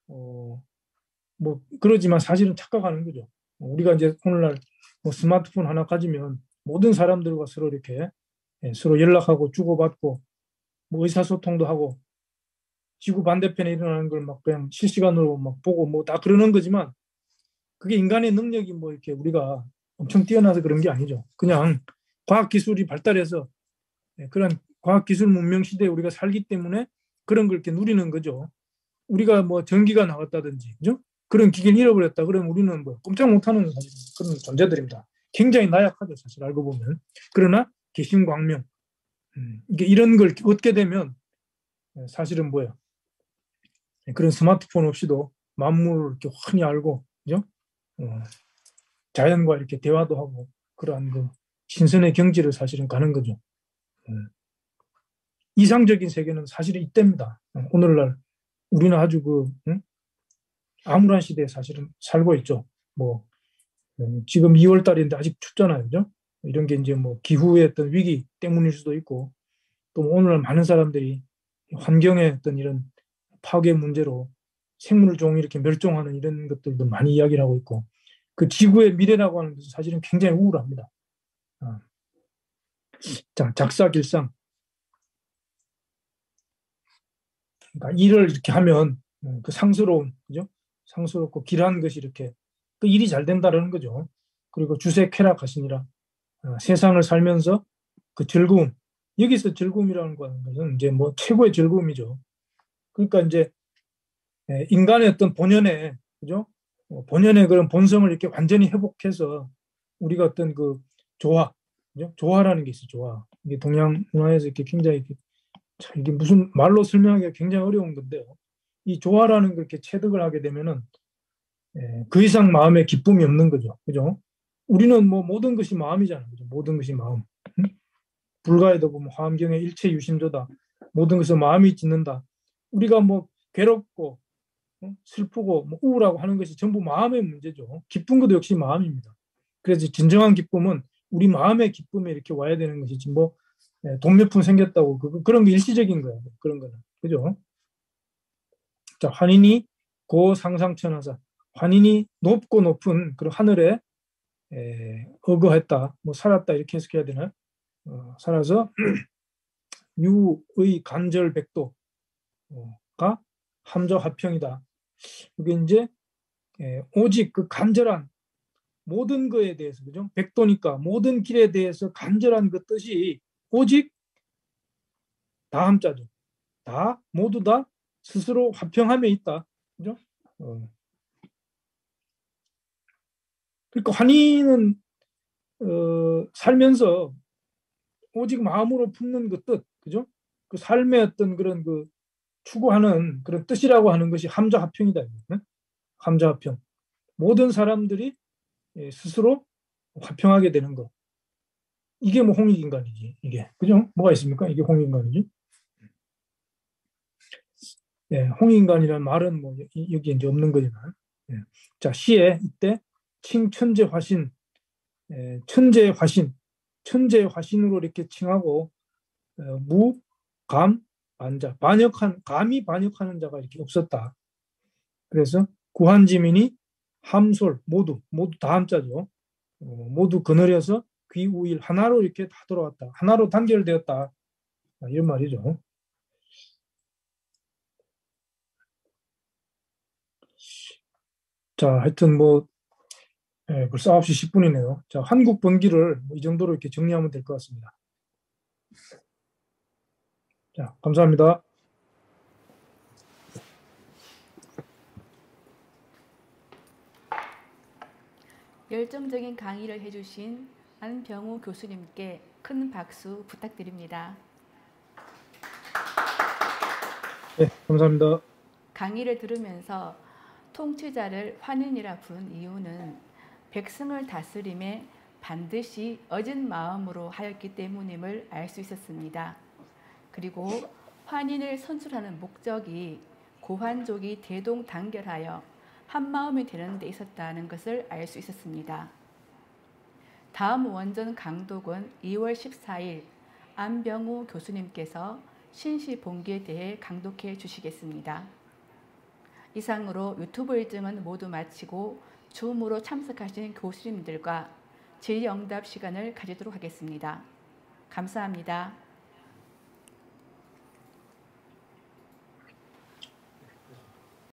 뭐 그러지만 사실은 착각하는 거죠. 우리가 이제 오늘날 뭐 스마트폰 하나 가지면 모든 사람들과 서로 이렇게 서로 연락하고 주고받고 뭐 의사소통도 하고 지구 반대편에 일어나는 걸 막 그냥 실시간으로 막 보고 뭐 다 그러는 거지만 그게 인간의 능력이 뭐 이렇게 우리가 엄청 뛰어나서 그런 게 아니죠. 그냥 과학 기술이 발달해서 그런 과학 기술 문명 시대에 우리가 살기 때문에 그런 걸 이렇게 누리는 거죠. 우리가 뭐 전기가 나갔다든지, 그죠? 그런 기계를 잃어버렸다. 그러면 우리는 뭐 꼼짝 못하는 사실 그런 존재들입니다. 굉장히 나약하죠, 사실 알고 보면. 그러나 개심광명, 이게 이런 걸 얻게 되면 사실은 뭐예요? 그런 스마트폰 없이도 만물을 이렇게 환히 알고, 그죠? 자연과 이렇게 대화도 하고 그러한 그 신선의 경지를 사실은 가는 거죠. 이상적인 세계는 사실은 이때입니다. 오늘날 우리는 아주 그 암울한 시대에 사실은 살고 있죠. 뭐 지금 2월 달인데 아직 춥잖아요, 그죠? 이런 게 이제 뭐 기후의 어떤 위기 때문일 수도 있고 또 오늘날 많은 사람들이 환경의 어떤 이런 파괴 문제로 생물 종이 이렇게 멸종하는 이런 것들도 많이 이야기를 하고 있고 그 지구의 미래라고 하는 것은 사실은 굉장히 우울합니다. 자, 작사길상. 그러니까 일을 이렇게 하면 그 상스러운, 그죠? 상스럽고 길한 것이 이렇게 그 일이 잘 된다는 거죠. 그리고 주세 쾌락하시니라. 세상을 살면서 그 즐거움, 여기서 즐거움이라는 것은 이제 뭐 최고의 즐거움이죠. 그러니까 이제 인간의 어떤 본연의, 그죠? 본연의 그런 본성을 이렇게 완전히 회복해서 우리가 어떤 그 조화, 그죠? 조화라는 게 있어요, 조화. 이게 동양 문화에서 이렇게 굉장히 이게 무슨 말로 설명하기가 굉장히 어려운 건데요. 이 조화라는 걸 이렇게 체득을 하게 되면은 그 이상 마음에 기쁨이 없는 거죠. 그죠? 우리는 뭐 모든 것이 마음이잖아요. 그죠? 모든 것이 마음. 불가에도 보면 환경의 일체 유심조다. 모든 것을 마음이 짓는다. 우리가 뭐 괴롭고 슬프고 뭐 우울하고 하는 것이 전부 마음의 문제죠. 기쁜 것도 역시 마음입니다. 그래서 진정한 기쁨은 우리 마음의 기쁨에 이렇게 와야 되는 것이지 뭐 돈 몇 푼 생겼다고 그런 게 일시적인 거예요. 그런 거는. 그죠? 자, 환인이 고상상천하사. 환인이 높고 높은 그런 하늘에 어거했다. 뭐 살았다 이렇게 해석해야 되나? 살아서 유의 간절백도가 함저하평이다. 이게 이제 오직 그 간절한 모든 거에 대해서 그죠? 백도니까 모든 길에 대해서 간절한 그 뜻이 오직 다함자죠. 다 모두 다 스스로 화평함에 있다. 그죠? 그러니까 환희는 살면서 오직 마음으로 품는 그 뜻, 그죠? 그 삶의 어떤 그런 그 추구하는 그런 뜻이라고 하는 것이 함자합평이다. 네? 함자합평. 모든 사람들이 스스로 화평하게 되는 것. 이게 뭐 홍익인간이지. 이게 그죠? 뭐가 있습니까? 이게 홍익인간이지. 예, 홍익인간이라는 말은 뭐 여기 이제 없는 거지만. 예. 자, 시에 이때 칭천재 화신, 천재의 화신, 천재의 화신으로 이렇게 칭하고 무, 감, 반자, 반역한 감히 반역하는 자가 이렇게 없었다. 그래서 구한지민이 함솔 모두 다 함자죠. 모두 거느려서 귀우일 하나로 이렇게 다 돌아왔다. 하나로 단결되었다. 이런 말이죠. 자, 하여튼 뭐 벌써 9시 10분이네요. 자, 한국 번기를 이 정도로 이렇게 정리하면 될 것 같습니다. 자, 감사합니다. 열정적인 강의를 해주신 안병우 교수님께 큰 박수 부탁드립니다. 네, 감사합니다. 강의를 들으면서 통치자를 환인이라 부른 이유는 백성을 다스림에 반드시 어진 마음으로 하였기 때문임을 알 수 있었습니다. 그리고 환인을 선출하는 목적이 고환족이 대동단결하여 한마음이 되는 데 있었다는 것을 알 수 있었습니다. 다음 원전 강독은 2월 14일 안병우 교수님께서 신시봉기에 대해 강독해 주시겠습니다. 이상으로 유튜브 일정은 모두 마치고 줌으로 참석하신 교수님들과 질의응답 시간을 가지도록 하겠습니다. 감사합니다.